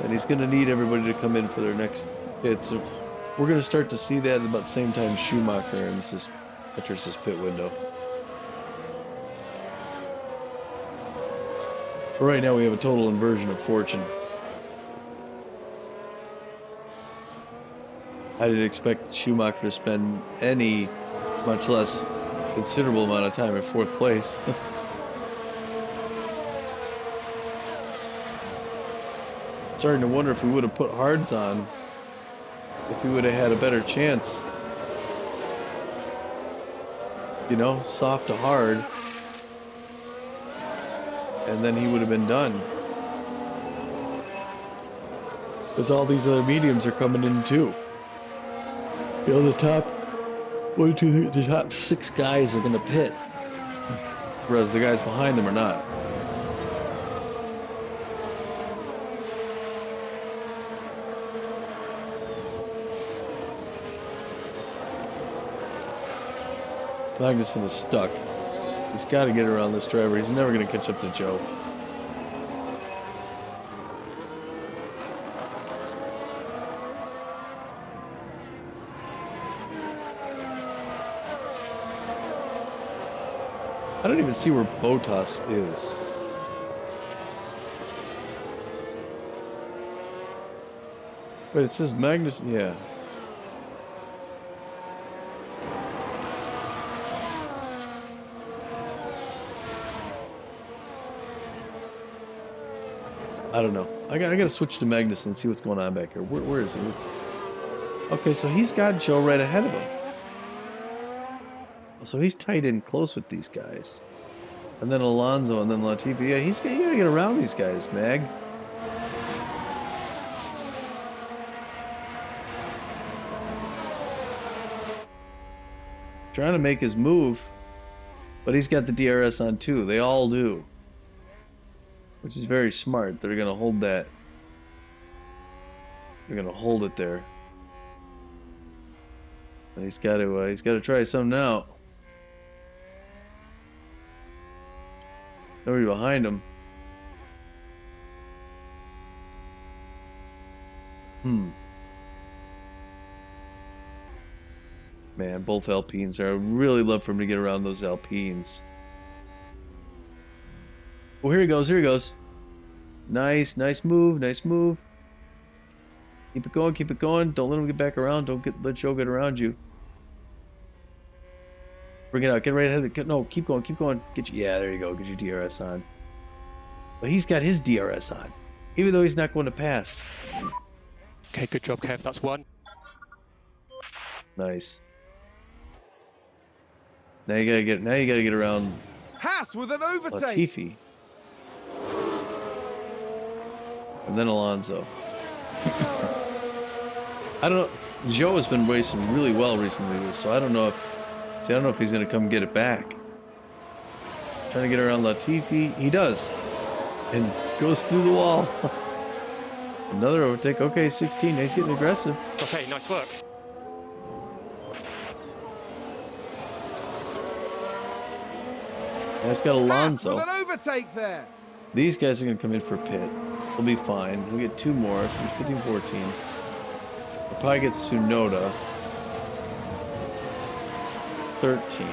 And he's going to need everybody to come in for their next pit. So we're going to start to see that at about the same time Schumacher enters this pit window. But right now we have a total inversion of fortune. I didn't expect Schumacher to spend any, much less considerable amount of time in 4th place. Starting to wonder if we would have put hards on, if we would have had a better chance. You know, soft to hard. And then he would have been done. Because all these other mediums are coming in too. You know, the top 6 guys are going to pit. Whereas the guys behind them are not. Magnussen is stuck. He's got to get around this driver. He's never going to catch up to Zhou. I don't even see where Bottas is. Wait, it says Magnussen. Yeah. I don't know. I got to switch to Magnussen and see what's going on back here. Where is he? Okay, so he's got Joe right ahead of him. So he's tight in close with these guys. And then Alonso and then Latifi. Yeah, he's got to get around these guys, Mag. Trying to make his move. But he's got the DRS on too. They all do. Which is very smart. They're going to hold that. They're going to hold it there. And he's got to try something now. Nobody behind him. Man, both Alpines there. I really love for him to get around those Alpines. Oh, here he goes, here he goes. Nice move, nice move. Keep it going. Don't let him get back around. Let Joe get around you. Bring it out, get right ahead of it. No, keep going. Yeah, there you go, get your DRS on. But he's got his DRS on, even though he's not going to pass.
Okay, good job, Kev. That's one.
Nice. Now you gotta get around
Haas with an overtake.
Latifi. And then Alonso. I don't know. Joe has been racing really well recently, so I don't know if he's gonna come get it back. Trying to get around Latifi. He does. And goes through the wall. Another overtake. Okay, 16. He's getting aggressive.
Okay, nice work.
That's got Alonso.
Haas with an overtake there.
These guys are going to come in for a pit. They'll be fine. We'll get two more, so 15-14. We'll probably get Tsunoda. 13.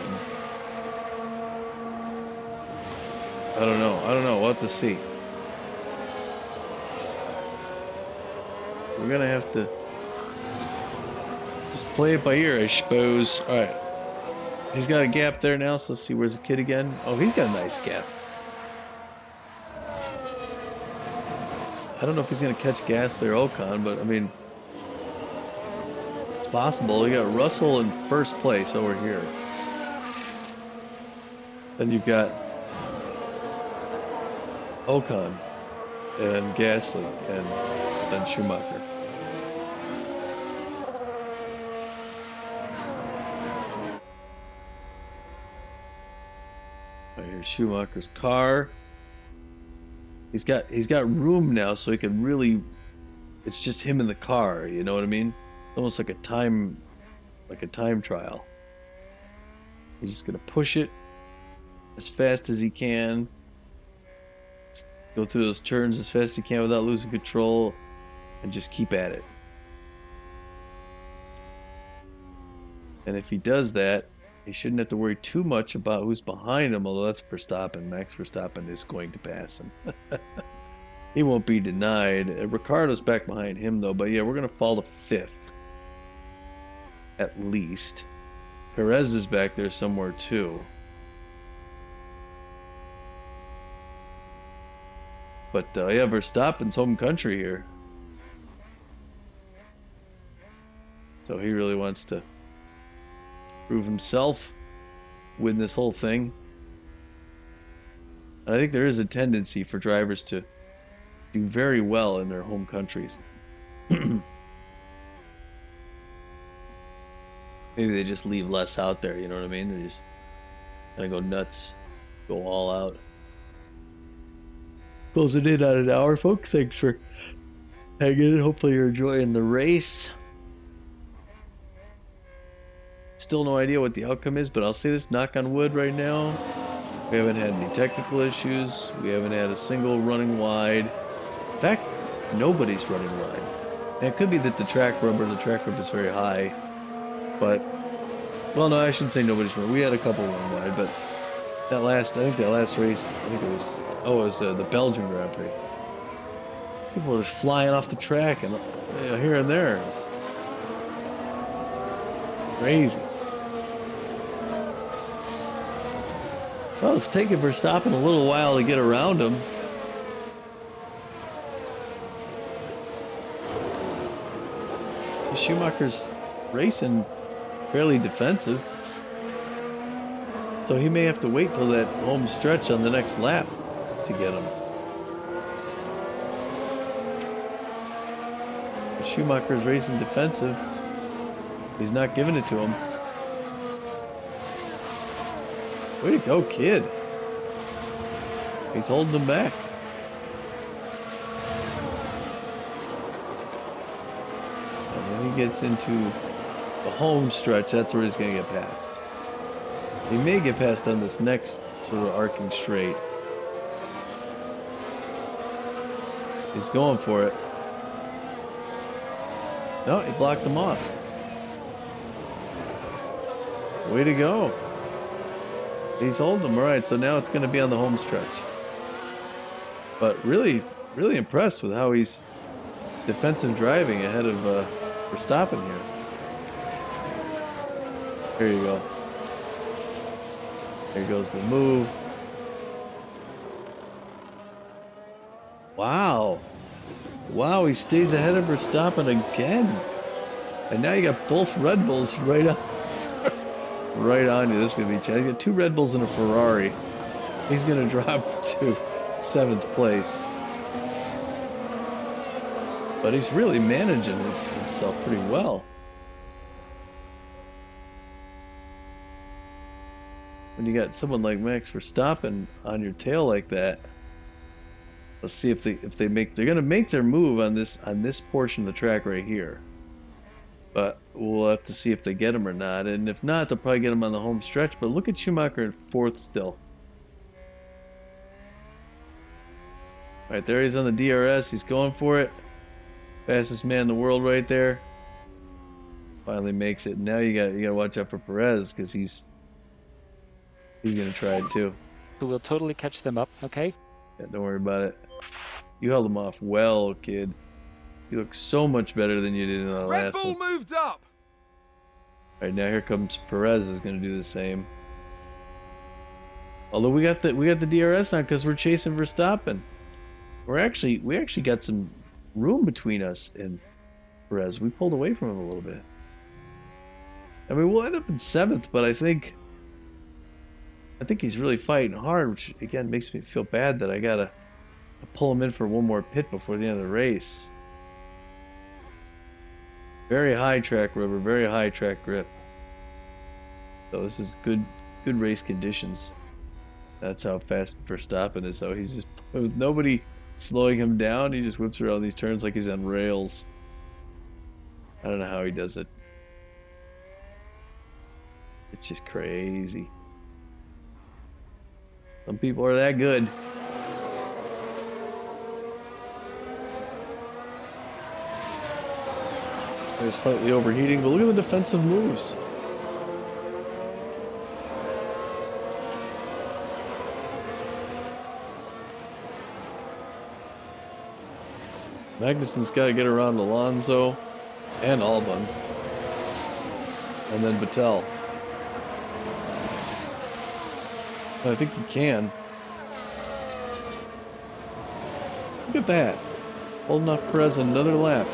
I don't know. We'll have to see. We're going to have to just play it by ear, I suppose. All right. He's got a gap there now, so let's see. Where's the kid again? Oh, he's got a nice gap. I don't know if he's going to catch Gasly or Ocon, but I mean, it's possible. You got Russell in first place over here. Then you've got Ocon and Gasly and then Schumacher. Right, here's Schumacher's car. He's got room now, so he can really. It's just him in the car. You know what I mean? Almost like a time trial. He's just gonna push it as fast as he can. Go through those turns as fast as he can without losing control, and just keep at it. And if he does that, he shouldn't have to worry too much about who's behind him, although that's Verstappen. Max Verstappen is going to pass him. He won't be denied. Ricciardo's back behind him, though. But yeah, we're going to fall to 5th. At least. Perez is back there somewhere, too. But yeah, Verstappen's home country here. So he really wants to prove himself, win this whole thing. And I think there is a tendency for drivers to do very well in their home countries. Maybe they just leave less out there, you know what I mean? They just kind of go nuts, go all out. Closing in on an hour, folks. Thanks for hanging in. Hopefully you're enjoying the race. Still no idea what the outcome is, but I'll say this, knock on wood right now. We haven't had any technical issues. We haven't had a single running wide. In fact, nobody's running wide. And it could be that the track rubber is very high. But, well, no, I shouldn't say nobody's running. We had a couple run wide, but I think that last race, it was the Belgium Grand Prix. People were just flying off the track and here and there. It was crazy. Well, it's taking Verstappen a little while to get around him. Schumacher's racing fairly defensive. So he may have to wait till that home stretch on the next lap to get him. Schumacher's racing defensive. He's not giving it to him. Way to go, kid. He's holding him back. And when he gets into the home stretch, that's where he's going to get past. He may get past on this next sort of arcing straight. He's going for it. No, he blocked him off. Way to go. He's holding him. All right, so now it's going to be on the home stretch. But really, really impressed with how he's defensive driving ahead of Verstappen here. Here you go. There goes the move. Wow. Wow, he stays ahead of Verstappen again. And now you got both Red Bulls right on, right on you. This is going to be challenging. You got 2 Red Bulls and a Ferrari. He's going to drop to 7th place. But he's really managing himself pretty well. When you got someone like Max Verstappen on your tail like that, let's see if they're gonna make their move on this portion of the track right here. But we'll have to see if they get him or not, and if not, they'll probably get him on the home stretch. But look at Schumacher in 4th still. All right, there he's on the DRS. He's going for it. Fastest man in the world right there. Finally makes it. Now you gotta watch out for Perez because he's gonna try it too.
Who will totally catch them up, okay?
Yeah, don't worry about it. You held him off well, kid. You look so much better than you did in the
Red
last
Bull
one.
moved up.
All right, now here comes Perez, who's gonna do the same. Although we got the DRS on because we're chasing Verstappen. We actually got some room between us and Perez. We pulled away from him a little bit. I mean, we'll end up in 7th, but I think he's really fighting hard, which again makes me feel bad that I gotta pull him in for one more pit before the end of the race. Very high track rubber, very high track grip. So this is good race conditions. That's how fast Verstappen is. So he's just, with nobody slowing him down, he just whips around these turns like he's on rails. I don't know how he does it. It's just crazy. Some people are that good. They're slightly overheating, but look at the defensive moves. Magnussen's got to get around Alonso and Albon. And then Vettel. I think he can. Look at that. Holding off Perez another lap.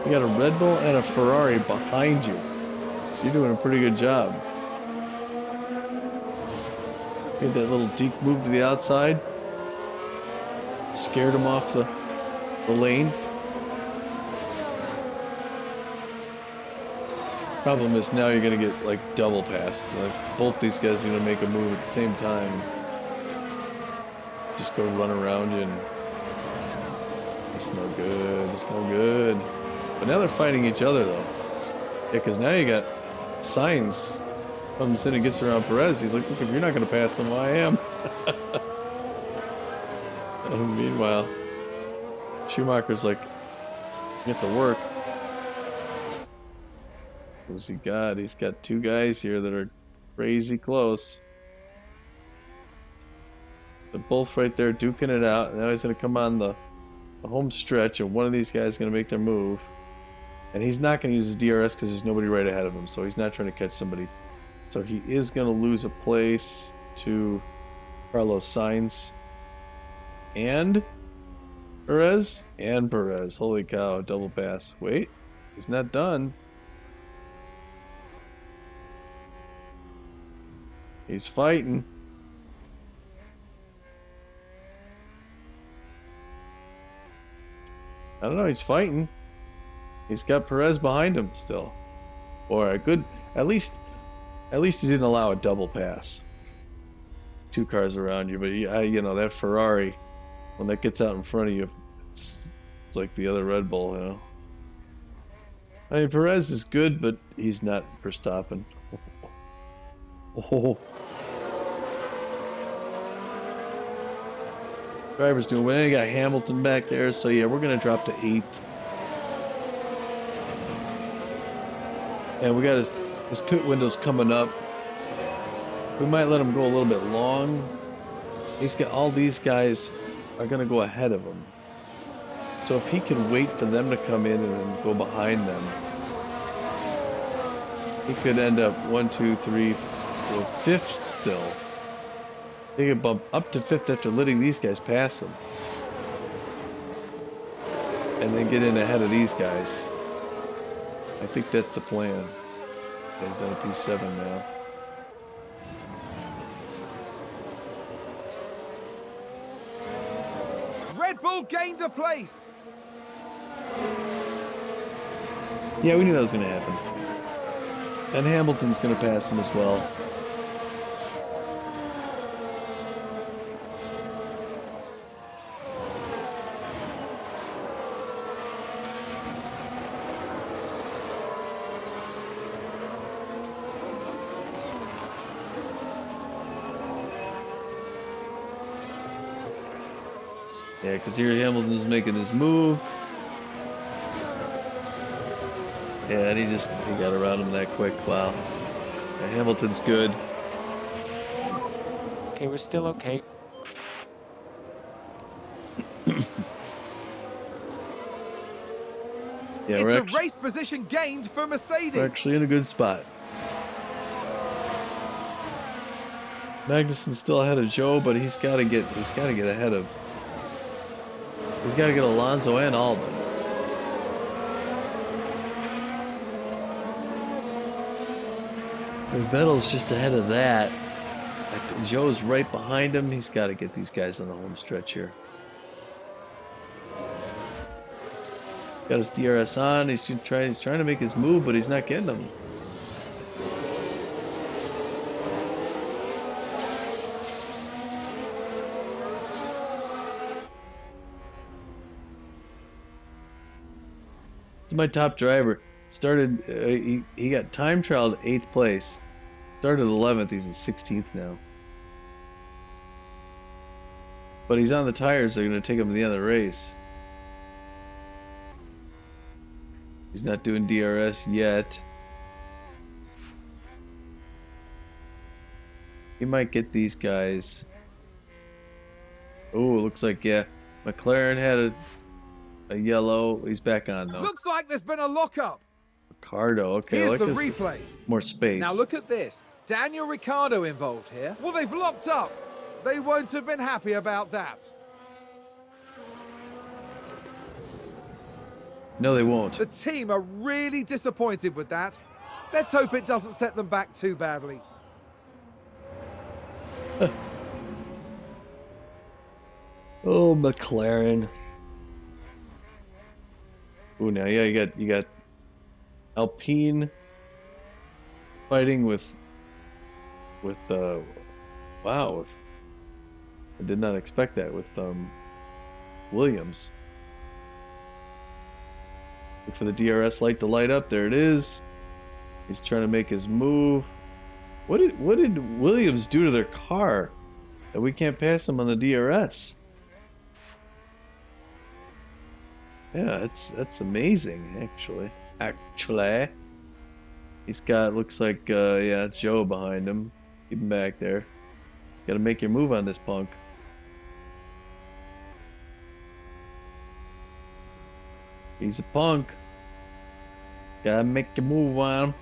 You got a Red Bull and a Ferrari behind you. You're doing a pretty good job. Made that little deep move to the outside. Scared him off the lane. Problem is now you're gonna get like double passed. Like both these guys are gonna make a move at the same time. Just go run around you, and it's no good. It's no good. But now they're fighting each other though. Yeah, because now you got Sainz comes in and gets around Perez. He's like, look, if you're not gonna pass him, well, I am. And meanwhile, Schumacher's like, get to work. What's he got? He's got 2 guys here that are crazy close. They're both right there duking it out. Now he's going to come on the home stretch, and one of these guys is going to make their move. And he's not going to use his DRS because there's nobody right ahead of him, so he's not trying to catch somebody. So he is going to lose a place to Carlos Sainz and Perez. And Perez. Holy cow, double pass. Wait, he's not done. He's fighting. I don't know, he's fighting. He's got Perez behind him still. Or a good, at least he didn't allow a double pass. two cars around you, but you know, that Ferrari, when that gets out in front of you, it's like the other Red Bull, you know. I mean, Perez is good, but he's not Verstappen. Oh. Driver's doing well. You got Hamilton back there, so yeah, we're gonna drop to 8th. And we got his pit window's coming up. We might let him go a little bit long. He's got all these guys are gonna go ahead of him. So if he can wait for them to come in and then go behind them, he could end up 1, 2, 3, 4, 5th still. He could bump up to 5th after letting these guys pass him. And then get in ahead of these guys. I think that's the plan. He's done a P7 now.
Red Bull gained a place.
Yeah, we knew that was going to happen. And Hamilton's going to pass him as well. Yeah, because here Hamilton's making his move. Yeah, and he got around him that quick. Wow. Yeah, Hamilton's good.
Okay, we're still okay.
Yeah,
It's a race position gained for Mercedes.
we're actually in a good spot. Magnussen's still ahead of Joe, but he's got to get ahead of. He's got to get Alonso and Albon. And Vettel's just ahead of that. Joe's right behind him. He's got to get these guys on the home stretch here. Got his DRS on. He's trying to make his move, but he's not getting them. It's my top driver. Started, he got time trialed 8th place. Started 11th, he's in 16th now. But he's on the tires, they're going to take him to the end of the race. He's not doing DRS yet. He might get these guys. Oh, looks like, yeah, McLaren had a yellow. He's back on though.
Looks like there's been a lockup.
Ricardo, okay.
Here's
like
the
this
replay.
More space.
Now look at this. Daniel Ricciardo involved here. Well, they've locked up. They won't have been happy about that.
No, they won't.
The team are really disappointed with that. Let's hope it doesn't set them back too badly.
Oh, McLaren. Oh, now yeah, you got Alpine fighting with wow, I did not expect that with Williams. Look for the DRS light to light up. There it is. He's trying to make his move. What did Williams do to their car that we can't pass him on the DRS? Yeah, that's amazing, actually. He's got, looks like, yeah, Joe behind him. Keep him back there. Gotta make your move on this punk. He's a punk. Gotta make your move on him.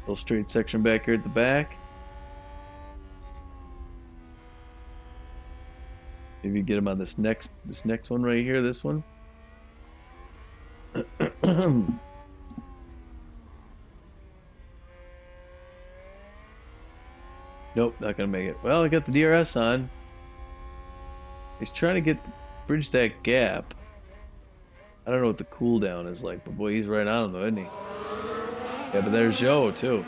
Little straight section back here at the back. Maybe get him on this next one right here, this one. Nope, not gonna make it. Well, I got the DRS on. He's trying to bridge that gap. I don't know what the cooldown is like, but boy, he's right on him though, isn't he? Yeah, but there's Joe too.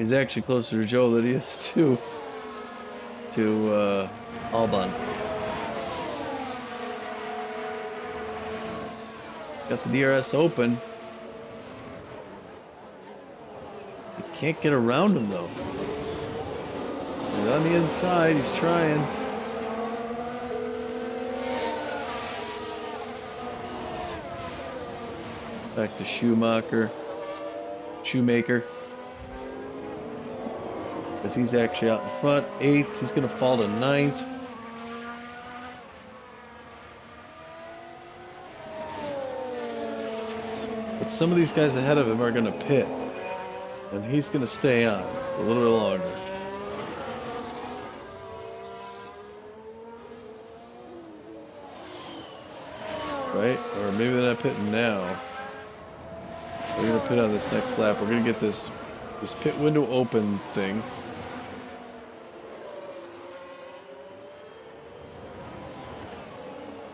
He's actually closer to Joe than he is to Albon. Got the DRS open. You can't get around him though. He's on the inside, he's trying. Back to Shoemaker. Because he's actually out in front. 8th, he's going to fall to 9th. But some of these guys ahead of him are going to pit. And he's going to stay on a little bit longer. Right? Or maybe they're not pitting now. We're going to pit on this next lap. We're going to get this pit window open thing.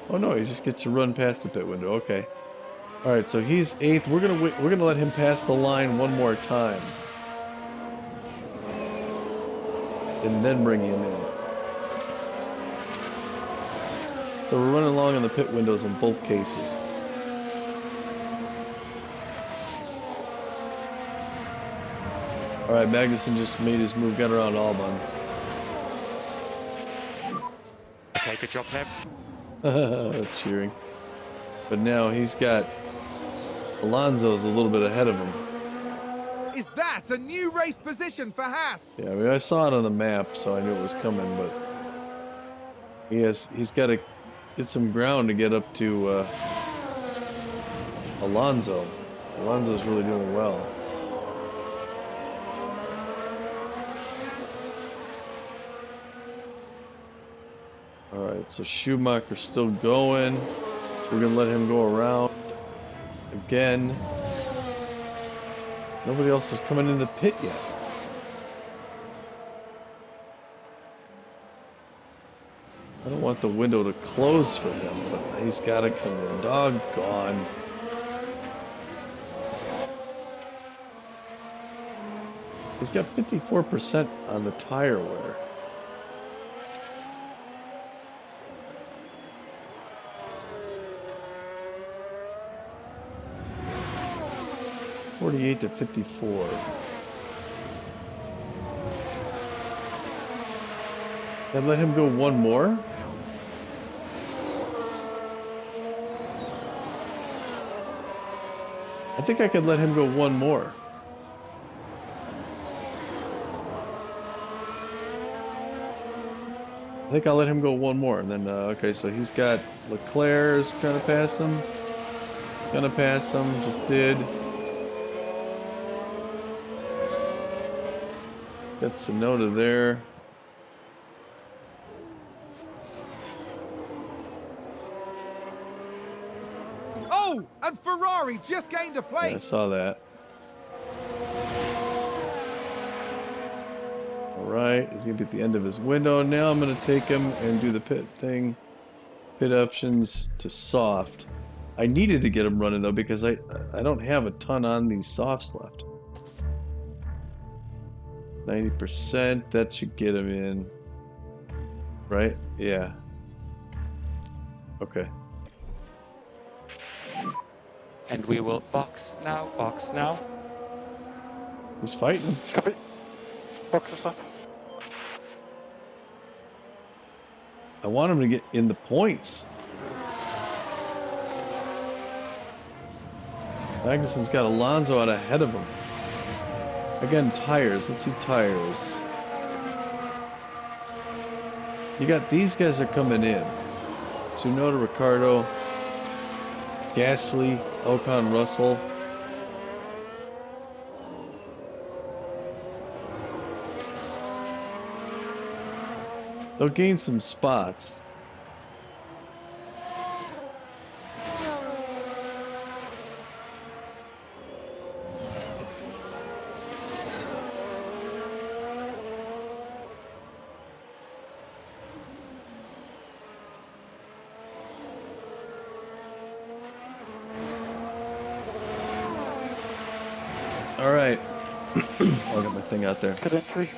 Oh no, he just gets to run past the pit window. Okay. All right, so he's 8th. We're gonna let him pass the line one more time, and then bring him in. So we're running along in the pit windows in both cases. All right, Magnussen just made his move, got around Albon.
Okay, good job, Lev.
Cheering. But now he's got Alonso's a little bit ahead of him.
Is that a new race position for Haas?
Yeah, I mean, I saw it on the map, so I knew it was coming, but he's got to get some ground to get up to Alonso. Alonso's really doing well. Alright, so Schumacher's still going. We're going to let him go around again. Nobody else is coming in the pit yet. I don't want the window to close for him, but he's got to come in. Doggone. He's got 54% on the tire wear. (48 to 54). And let him go one more. I think I could let him go one more. I think I'll let him go one more, and then okay. So he's got Leclerc's trying to pass him. Gonna pass him. Just did. Got Tsunoda there.
Oh, and Ferrari just gained a place.
Yeah, I saw that. Alright, he's gonna be at the end of his window. Now I'm gonna take him and do the pit thing. Pit options to soft. I needed to get him running though because I don't have a ton on these softs left. 90%, that should get him in. Right? Yeah. Okay.
And we will box now, box now.
He's fighting.
Copy. Box the slap.
I want him to get in the points. Magnussen's got Alonso out ahead of him. Again, tires. Let's see tires. You got these guys are coming in. Tsunoda, Ricardo, Gasly, Ocon, Russell. They'll gain some spots. All right. I'll get my thing out there.
Pit entry.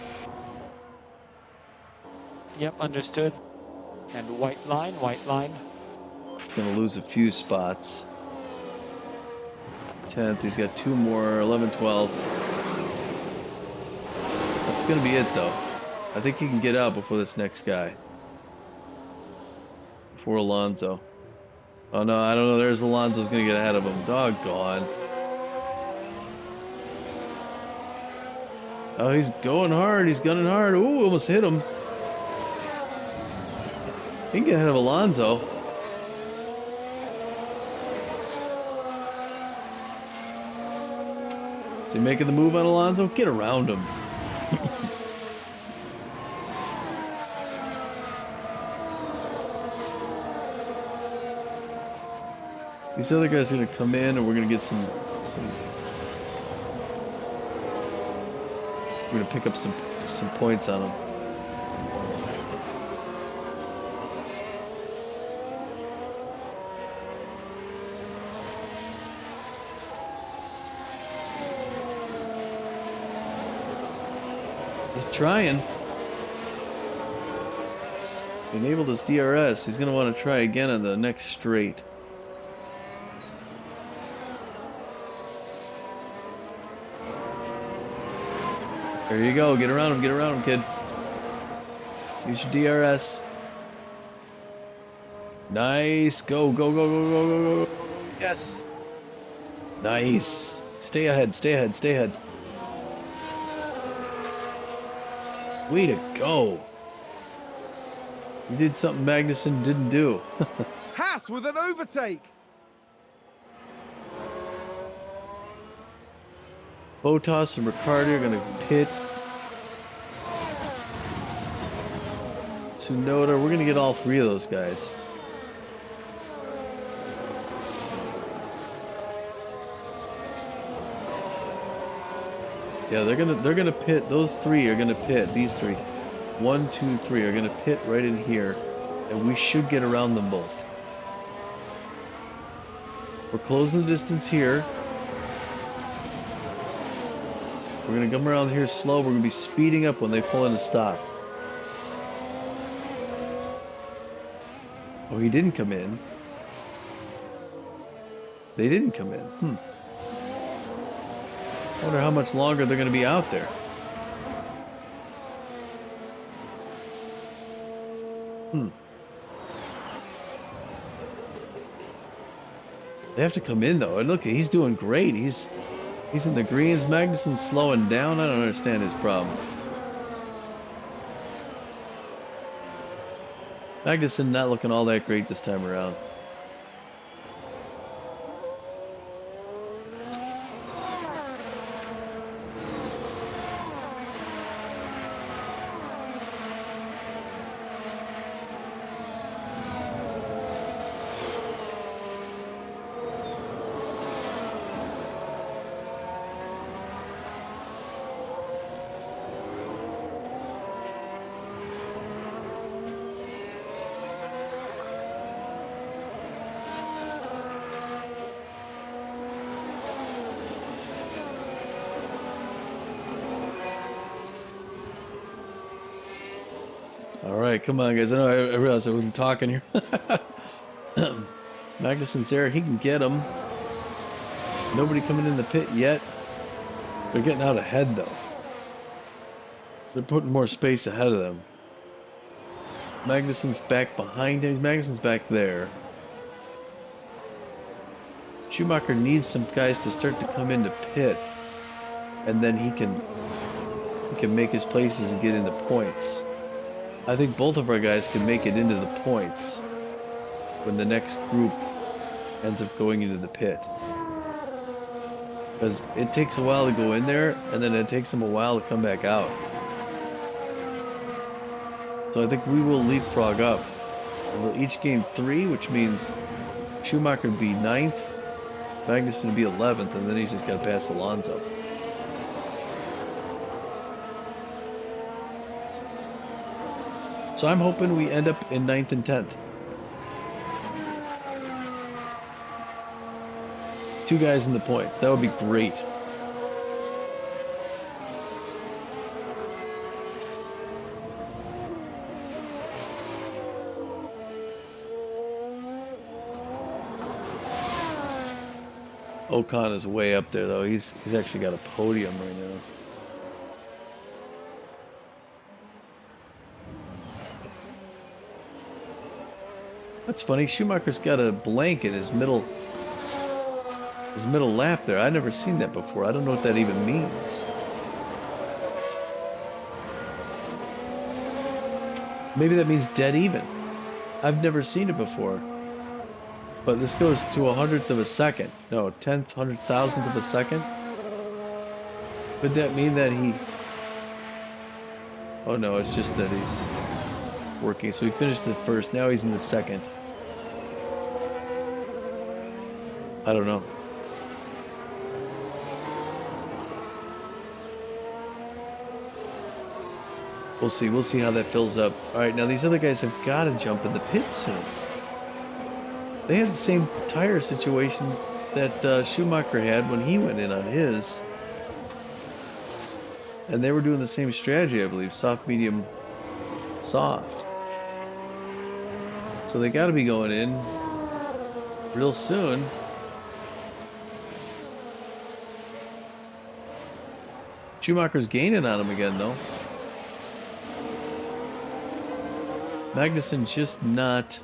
Yep, understood. And white line, white line.
He's going to lose a few spots. 10th, he's got 2 more, 11th, 12th. That's going to be it, though. I think he can get out before this next guy. Before Alonso. Oh, no, I don't know. There's Alonso's going to get ahead of him. Doggone. Oh, he's going hard. He's gunning hard. Ooh, almost hit him. He can get ahead of Alonso. Is he making the move on Alonso? Get around him. These other guys are going to come in and we're going to get some we're going to pick up some points on them. He's trying. Enabled his DRS. He's going to want to try again on the next straight. There you go. Get around him, kid. Use your DRS. Nice. Go, go, go, go, go, go, go. Yes. Nice. Stay ahead, stay ahead, stay ahead. Way to go. You did something Magnussen didn't do.
Haas with an overtake.
Bottas and Ricciardo are going to pit. Tsunoda, we're going to get all 3 of those guys. Yeah, they're gonna pit. Those 3 are gonna pit. These 3, 1, 2, 3 are gonna pit right in here, and we should get around them both. We're closing the distance here. We're gonna come around here slow. We're gonna be speeding up when they pull in a stop. Oh, he didn't come in. They didn't come in. I wonder how much longer they're going to be out there. They have to come in though. And look, he's doing great. He's in the greens. Magnussen's slowing down. I don't understand his problem. Magnussen not looking all that great this time around. Alright, come on guys. I know I realized I wasn't talking here. Magnussen's there. He can get him. Nobody coming in the pit yet. They're getting out ahead though. They're putting more space ahead of them. Magnussen's back behind him. Magnussen's back there. Schumacher needs some guys to start to come into pit. And then he can make his places and get into points. I think both of our guys can make it into the points when the next group ends up going into the pit. Because it takes a while to go in there, and then it takes them a while to come back out. So I think we will leapfrog up. And we'll each gain 3, which means Schumacher would be 9th, Magnussen would be 11th, and then he's just got to pass Alonso. So I'm hoping we end up in 9th and 10th. 2 guys in the points. That would be great. Ocon is way up there though. He's actually got a podium right now. That's funny. Schumacher's got a blank in his middle lap there. I've never seen that before. I don't know what that even means. Maybe that means dead even. I've never seen it before. But this goes to 100th of a second. No, 10th, 100,000th of a second. Could that mean that he... Oh no, it's just that he's working. So he finished the first. Now he's in the second. I don't know. We'll see. We'll see how that fills up. All right, now these other guys have got to jump in the pit soon. They had the same tire situation that Schumacher had when he went in on his. And they were doing the same strategy, I believe. Soft, medium, soft. So they got to be going in real soon. Schumacher's gaining on him again, though. Magnussen just not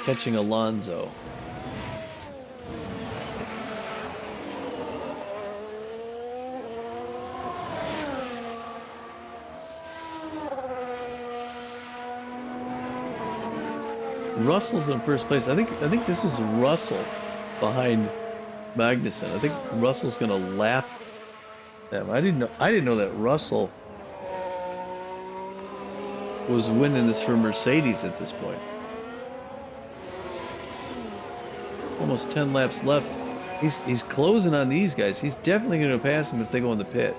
catching Alonso. Russell's in first place. I think this is Russell behind Magnussen. I think Russell's gonna lap them. I didn't know that Russell was winning this for Mercedes at this point. Almost 10 laps left. He's closing on these guys. He's definitely going to pass them if they go in the pit.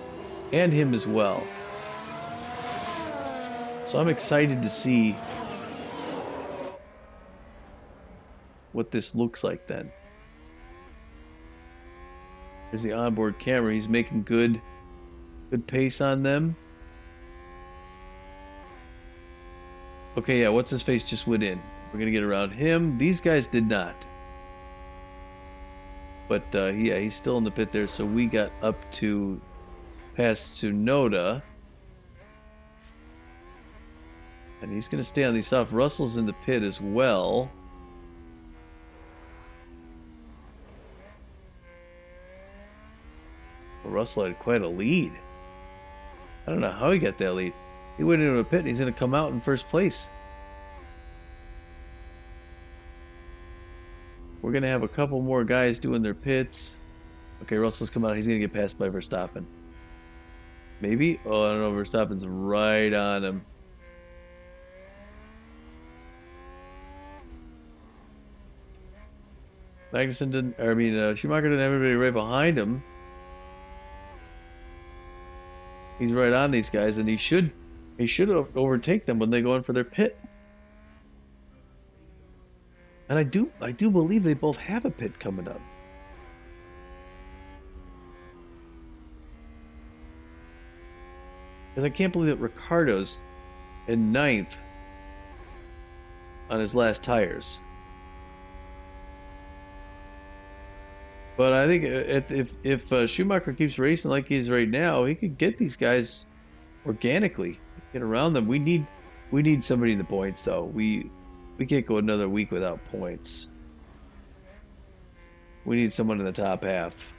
And him as well. So I'm excited to see what this looks like then. There's the onboard camera. He's making good pace on them. Okay, yeah, what's his face just went in. We're going to get around him. These guys did not. But, yeah, he's still in the pit there. So we got up to past Tsunoda. And he's going to stay on these soft. Russell's in the pit as well. Well, Russell had quite a lead. I don't know how he got that lead. He went into a pit and he's going to come out in first place. We're going to have a couple more guys doing their pits. Okay, Russell's come out. He's going to get passed by Verstappen. Maybe? Oh, I don't know. Verstappen's right on him. Magnussen didn't, Schumacher didn't have anybody right behind him. He's right on these guys, and he should overtake them when they go in for their pit. And I do believe they both have a pit coming up. Because I can't believe that Ricciardo's in 9th on his last tires. But I think if Schumacher keeps racing like he is right now, he could get these guys organically, get around them. We need somebody in the points though. We can't go another week without points. We need someone in the top half.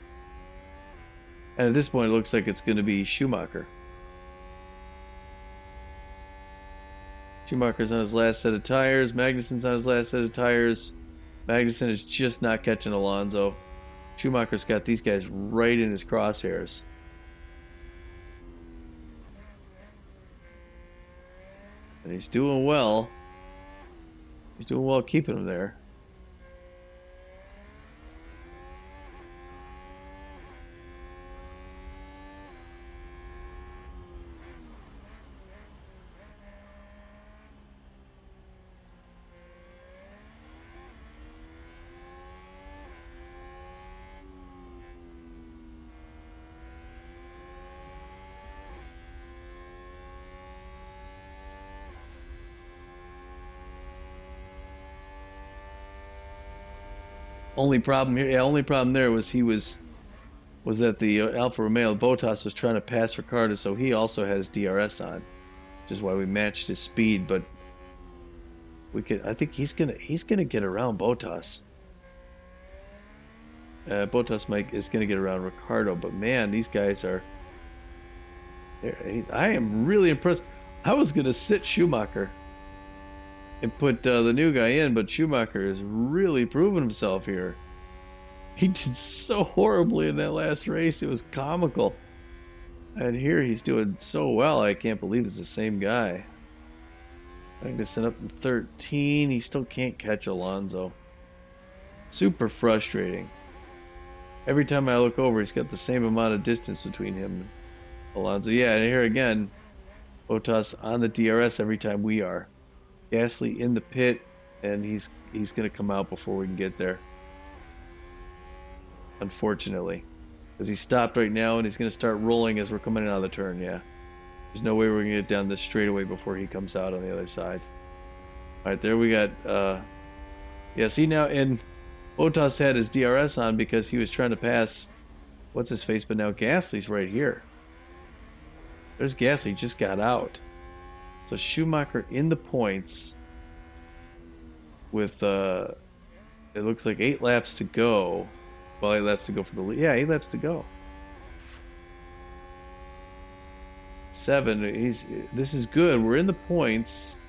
And at this point, it looks like it's going to be Schumacher. Schumacher's on his last set of tires. Magnussen's on his last set of tires. Magnussen is just not catching Alonso. Schumacher's got these guys right in his crosshairs. And he's doing well. He's doing well keeping them there. Only problem here, only problem there was was that the Alfa Romeo Bottas was trying to pass Ricciardo, so he also has DRS on, which is why we matched his speed. But I think he's gonna get around Bottas. Bottas is gonna get around Ricciardo, but man, these guys are. I am really impressed. I was gonna sit Schumacher and put the new guy in, but Schumacher has really proven himself here. He did so horribly in that last race; it was comical. And here he's doing so well. I can't believe it's the same guy. Magnussen up in 13. He still can't catch Alonso. Super frustrating. Every time I look over, he's got the same amount of distance between him and Alonso. Yeah, and here again, Bottas on the DRS every time we are. Gasly in the pit, and he's going to come out before we can get there. Unfortunately. Because he stopped right now, and he's going to start rolling as we're coming out of the turn, yeah. There's no way we're going to get down this straightaway before he comes out on the other side. All right, there we got... yeah, see now, and Bottas had his DRS on because he was trying to pass... What's-his-face, but now Gasly's right here. There's Gasly, just got out. So Schumacher in the points with, it looks like 8 laps to go. Well, 8 laps to go for the lead. Yeah, 8 laps to go. 7. This is good. We're in the points.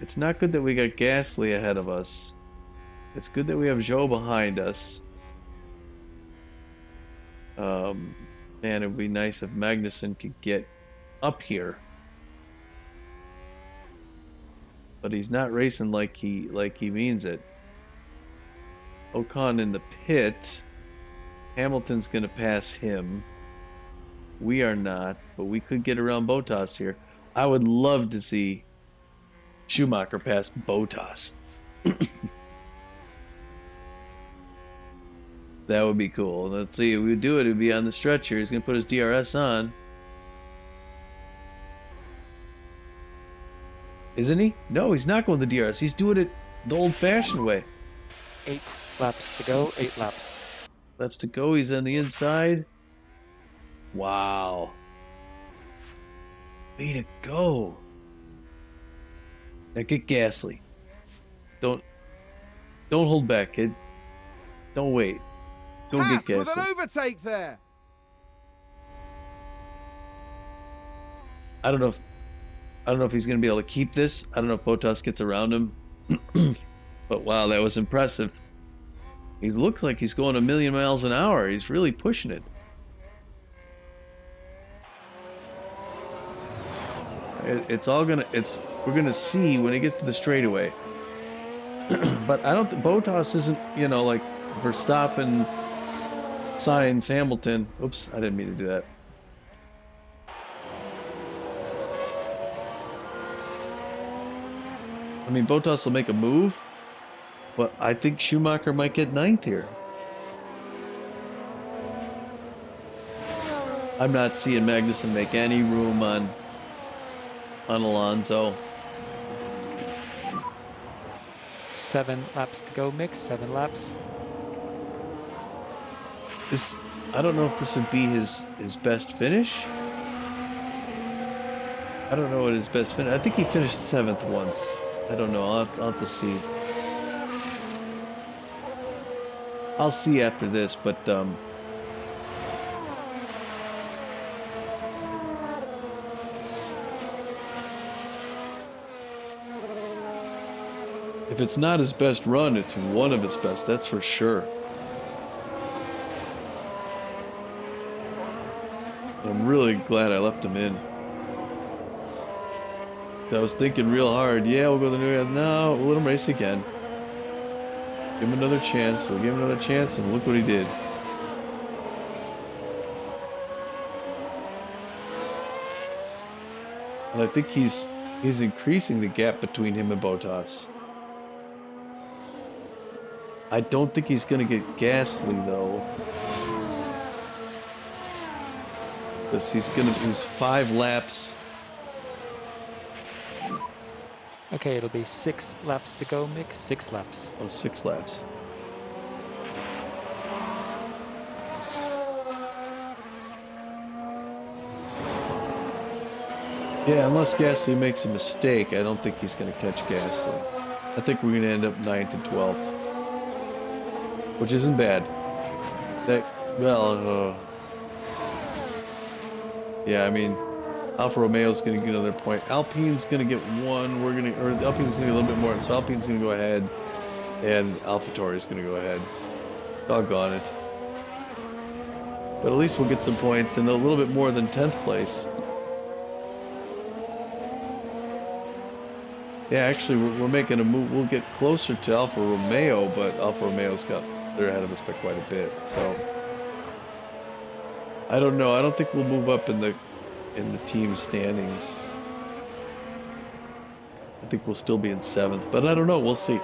It's not good that we got Gasly ahead of us. It's good that we have Zhou behind us. Man, it would be nice if Magnussen could get up here. But he's not racing like he means it. Ocon in the pit. Hamilton's going to pass him. We are not, but we could get around Bottas here. I would love to see Schumacher pass Bottas. That would be cool. Let's see, if we would do it, it would be on the stretcher. He's going to put his DRS on. Isn't he? No, he's not going the DRS. He's doing it the old-fashioned way.
8 laps to go, 8 laps.
Laps to go, he's on the inside. Wow. Way to go. Now get Gasly. Don't hold back, kid. Don't wait. Go
Haas
get
with an
Gasly.
overtake there.
I don't know if he's going to be able to keep this. I don't know if Bottas gets around him. But wow, that was impressive. He looks like he's going 1,000,000 miles an hour. He's really pushing it. We're gonna see when it gets to the straightaway. But I don't think Bottas isn't, like Verstappen, Sainz, Hamilton. Oops, I didn't mean to do that. I mean, Bottas will make a move, but I think Schumacher might get 9th here. I'm not seeing Magnussen make any room on Alonso.
7 laps to go, Mick. 7 laps.
I don't know if this would be his best finish. I don't know what his best finish. I think he finished 7th once. I don't know. I'll have to see. I'll see after this, but if it's not his best run, it's one of his best, that's for sure. I'm really glad I left him in. I was thinking real hard, yeah, we'll go to the new guy. No, we'll let him race again. Give him another chance. We'll give him another chance, and look what he did. And I think he's increasing the gap between him and Bottas. I don't think he's going to get Gasly, though. Because he's 5 laps.
Okay, it'll be 6 laps to go, Mick. 6 laps.
Oh, 6 laps. Yeah, unless Gasly makes a mistake, I don't think he's going to catch Gasly. I think we're going to end up 9th and 12th, which isn't bad. Yeah, I mean, Alfa Romeo's going to get another point. Alpine's going to get one. Alpine's going to get a little bit more. So Alpine's going to go ahead, and AlphaTauri's going to go ahead. Doggone it. But at least we'll get some points and a little bit more than 10th place. Yeah, actually, we're making a move. We'll get closer to Alfa Romeo, but Alfa Romeo's they're ahead of us by quite a bit. So I don't know. I don't think we'll move up in the team standings. I think we'll still be in 7th, but I don't know. We'll see.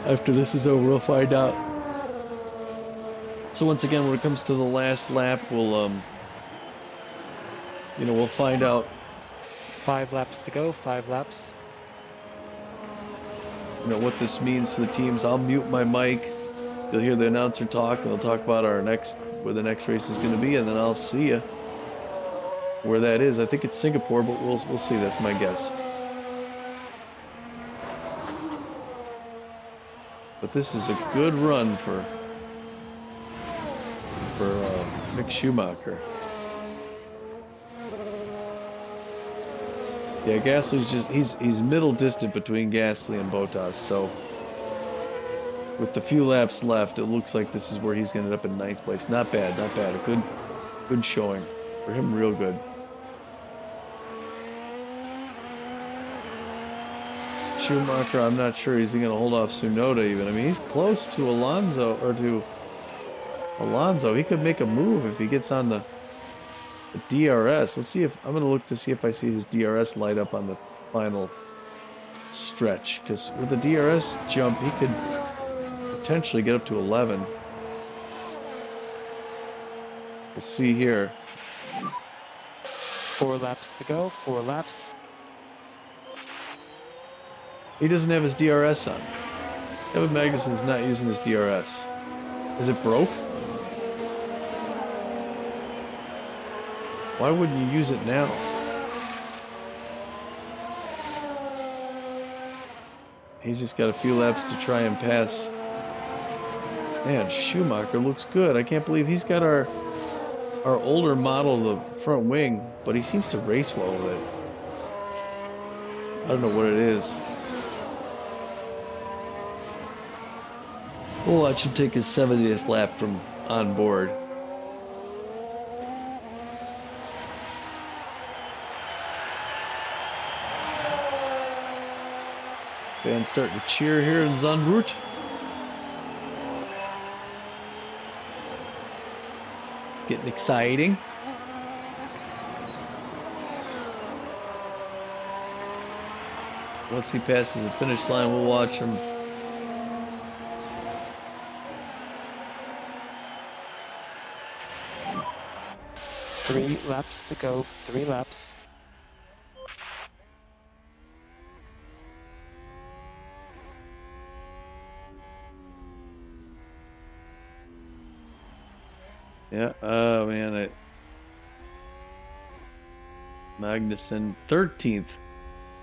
After this is over, we'll find out. So once again, when it comes to the last lap, we'll we'll find out.
5 laps to go, 5 laps.
You know what this means for the teams. I'll mute my mic. You'll hear the announcer talk, and they'll talk about where the next race is going to be, and then I'll see you where that is. I think it's Singapore, but we'll see. That's my guess. But this is a good run for Mick Schumacher. Yeah, Gasly's he's middle distant between Gasly and Bottas, so with the few laps left, it looks like this is where he's going to end up in 9th place. Not bad, not bad. A good showing for him, real good. Schumacher, I'm not sure he's going to hold off Tsunoda even. I mean, he's close to Alonso. He could make a move if he gets on the DRS. Let's see if I'm going to look to see if I see his DRS light up on the final stretch, because with the DRS jump, he could potentially get up to 11. We'll see here.
4 laps to go, 4 laps.
He doesn't have his DRS on. Kevin Magnussen's not using his DRS. Is it broke? Why wouldn't you use it now? He's just got a few laps to try and pass. Man, Schumacher looks good. I can't believe he's got our older model of the front wing, but he seems to race well with it. I don't know what it is. We'll watch him take his 70th lap from on board. Fans starting to cheer here in Zandvoort. Getting exciting. Once he passes the finish line, we'll watch him.
Three laps to go, 3 laps.
Yeah, oh man, Magnussen, 13th.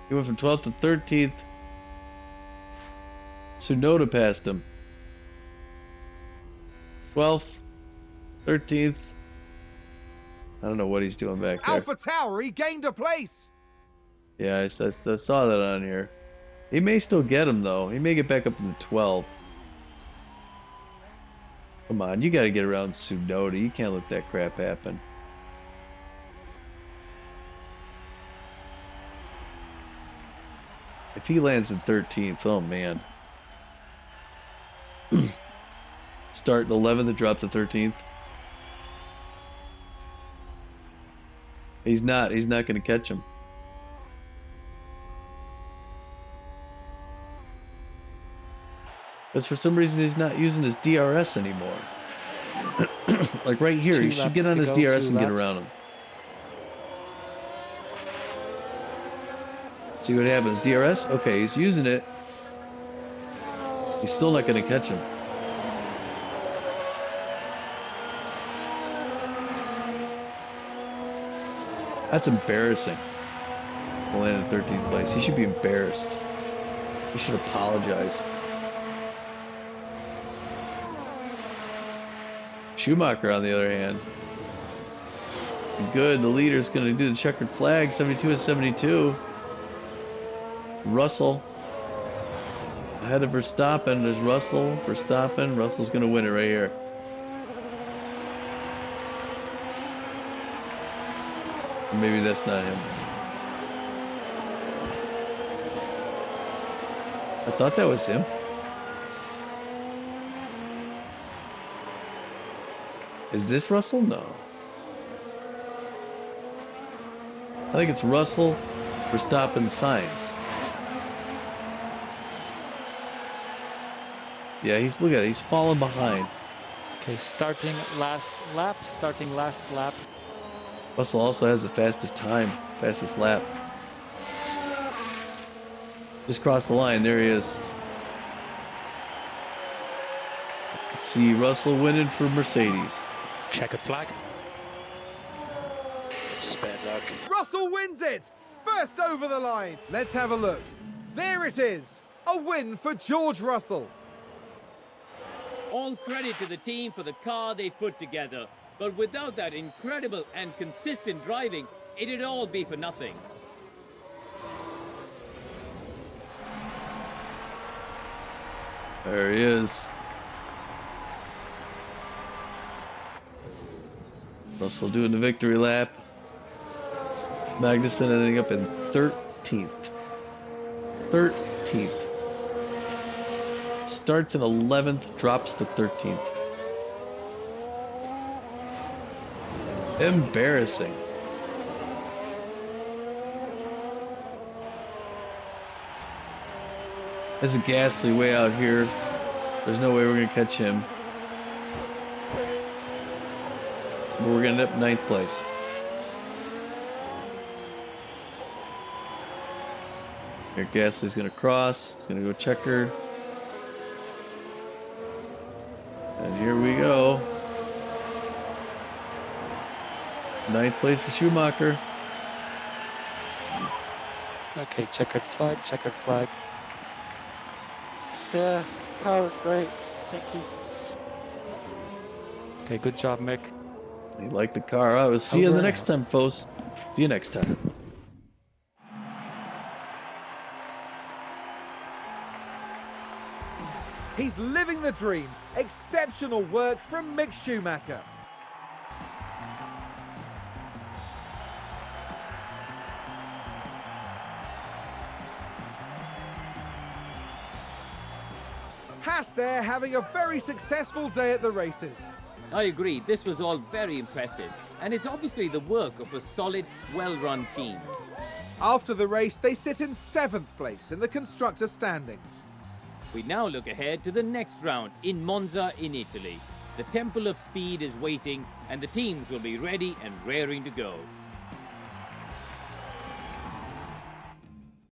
He went from 12th to 13th. Tsunoda passed him. 12th, 13th. I don't know what he's doing back there.
AlphaTauri gained a place.
Yeah, I saw that on here. He may still get him, though. He may get back up in the 12th. Come on, you got to get around Tsunoda. You can't let that crap happen. If he lands in 13th, oh man. Start in 11th and drop to 13th. He's not going to catch him. Because for some reason he's not using his DRS anymore. Like right here, he should get on his DRS and get around him. See what happens. DRS? Okay, he's using it. He's still not going to catch him. That's embarrassing. He landed 13th place. He should be embarrassed. He should apologize. Schumacher, on the other hand. Good. The leader's going to do the checkered flag. 72 and 72. Russell. Ahead of Verstappen. There's Russell. Verstappen. Russell's going to win it right here. Or maybe that's not him. I thought that was him. Is this Russell? No. I think it's Russell, Verstappen, Sainz. Yeah, look at it, he's falling behind.
Okay, starting last lap.
Russell also has the fastest lap. Just crossed the line, there he is. Let's see, Russell winning for Mercedes.
Checkered flag.
It's just bad luck.
Russell wins it! First over the line. Let's have a look. There it is. A win for George Russell.
All credit to the team for the car they've put together. But without that incredible and consistent driving, it'd all be for nothing.
There he is. Russell doing the victory lap. Magnussen ending up in 13th. 13th. Starts in 11th, drops to 13th. Embarrassing. There's a Gasly way out here. There's no way we're going to catch him. But we're going to end up 9th place. Here, Gasly's going to cross. It's going to go checker. And here we go. 9th place for Schumacher.
Okay, checkered flag.
Yeah, car was great. Thank you.
Okay, good job, Mick.
You like the car. I will see you the next time, folks. See you next time.
He's living the dream. Exceptional work from Mick Schumacher. Haas there having a very successful day at the races.
I agree, this was all very impressive. And it's obviously the work of a solid, well-run team.
After the race, they sit in 7th place in the constructor standings.
We now look ahead to the next round in Monza in Italy. The Temple of Speed is waiting and the teams will be ready and raring to go.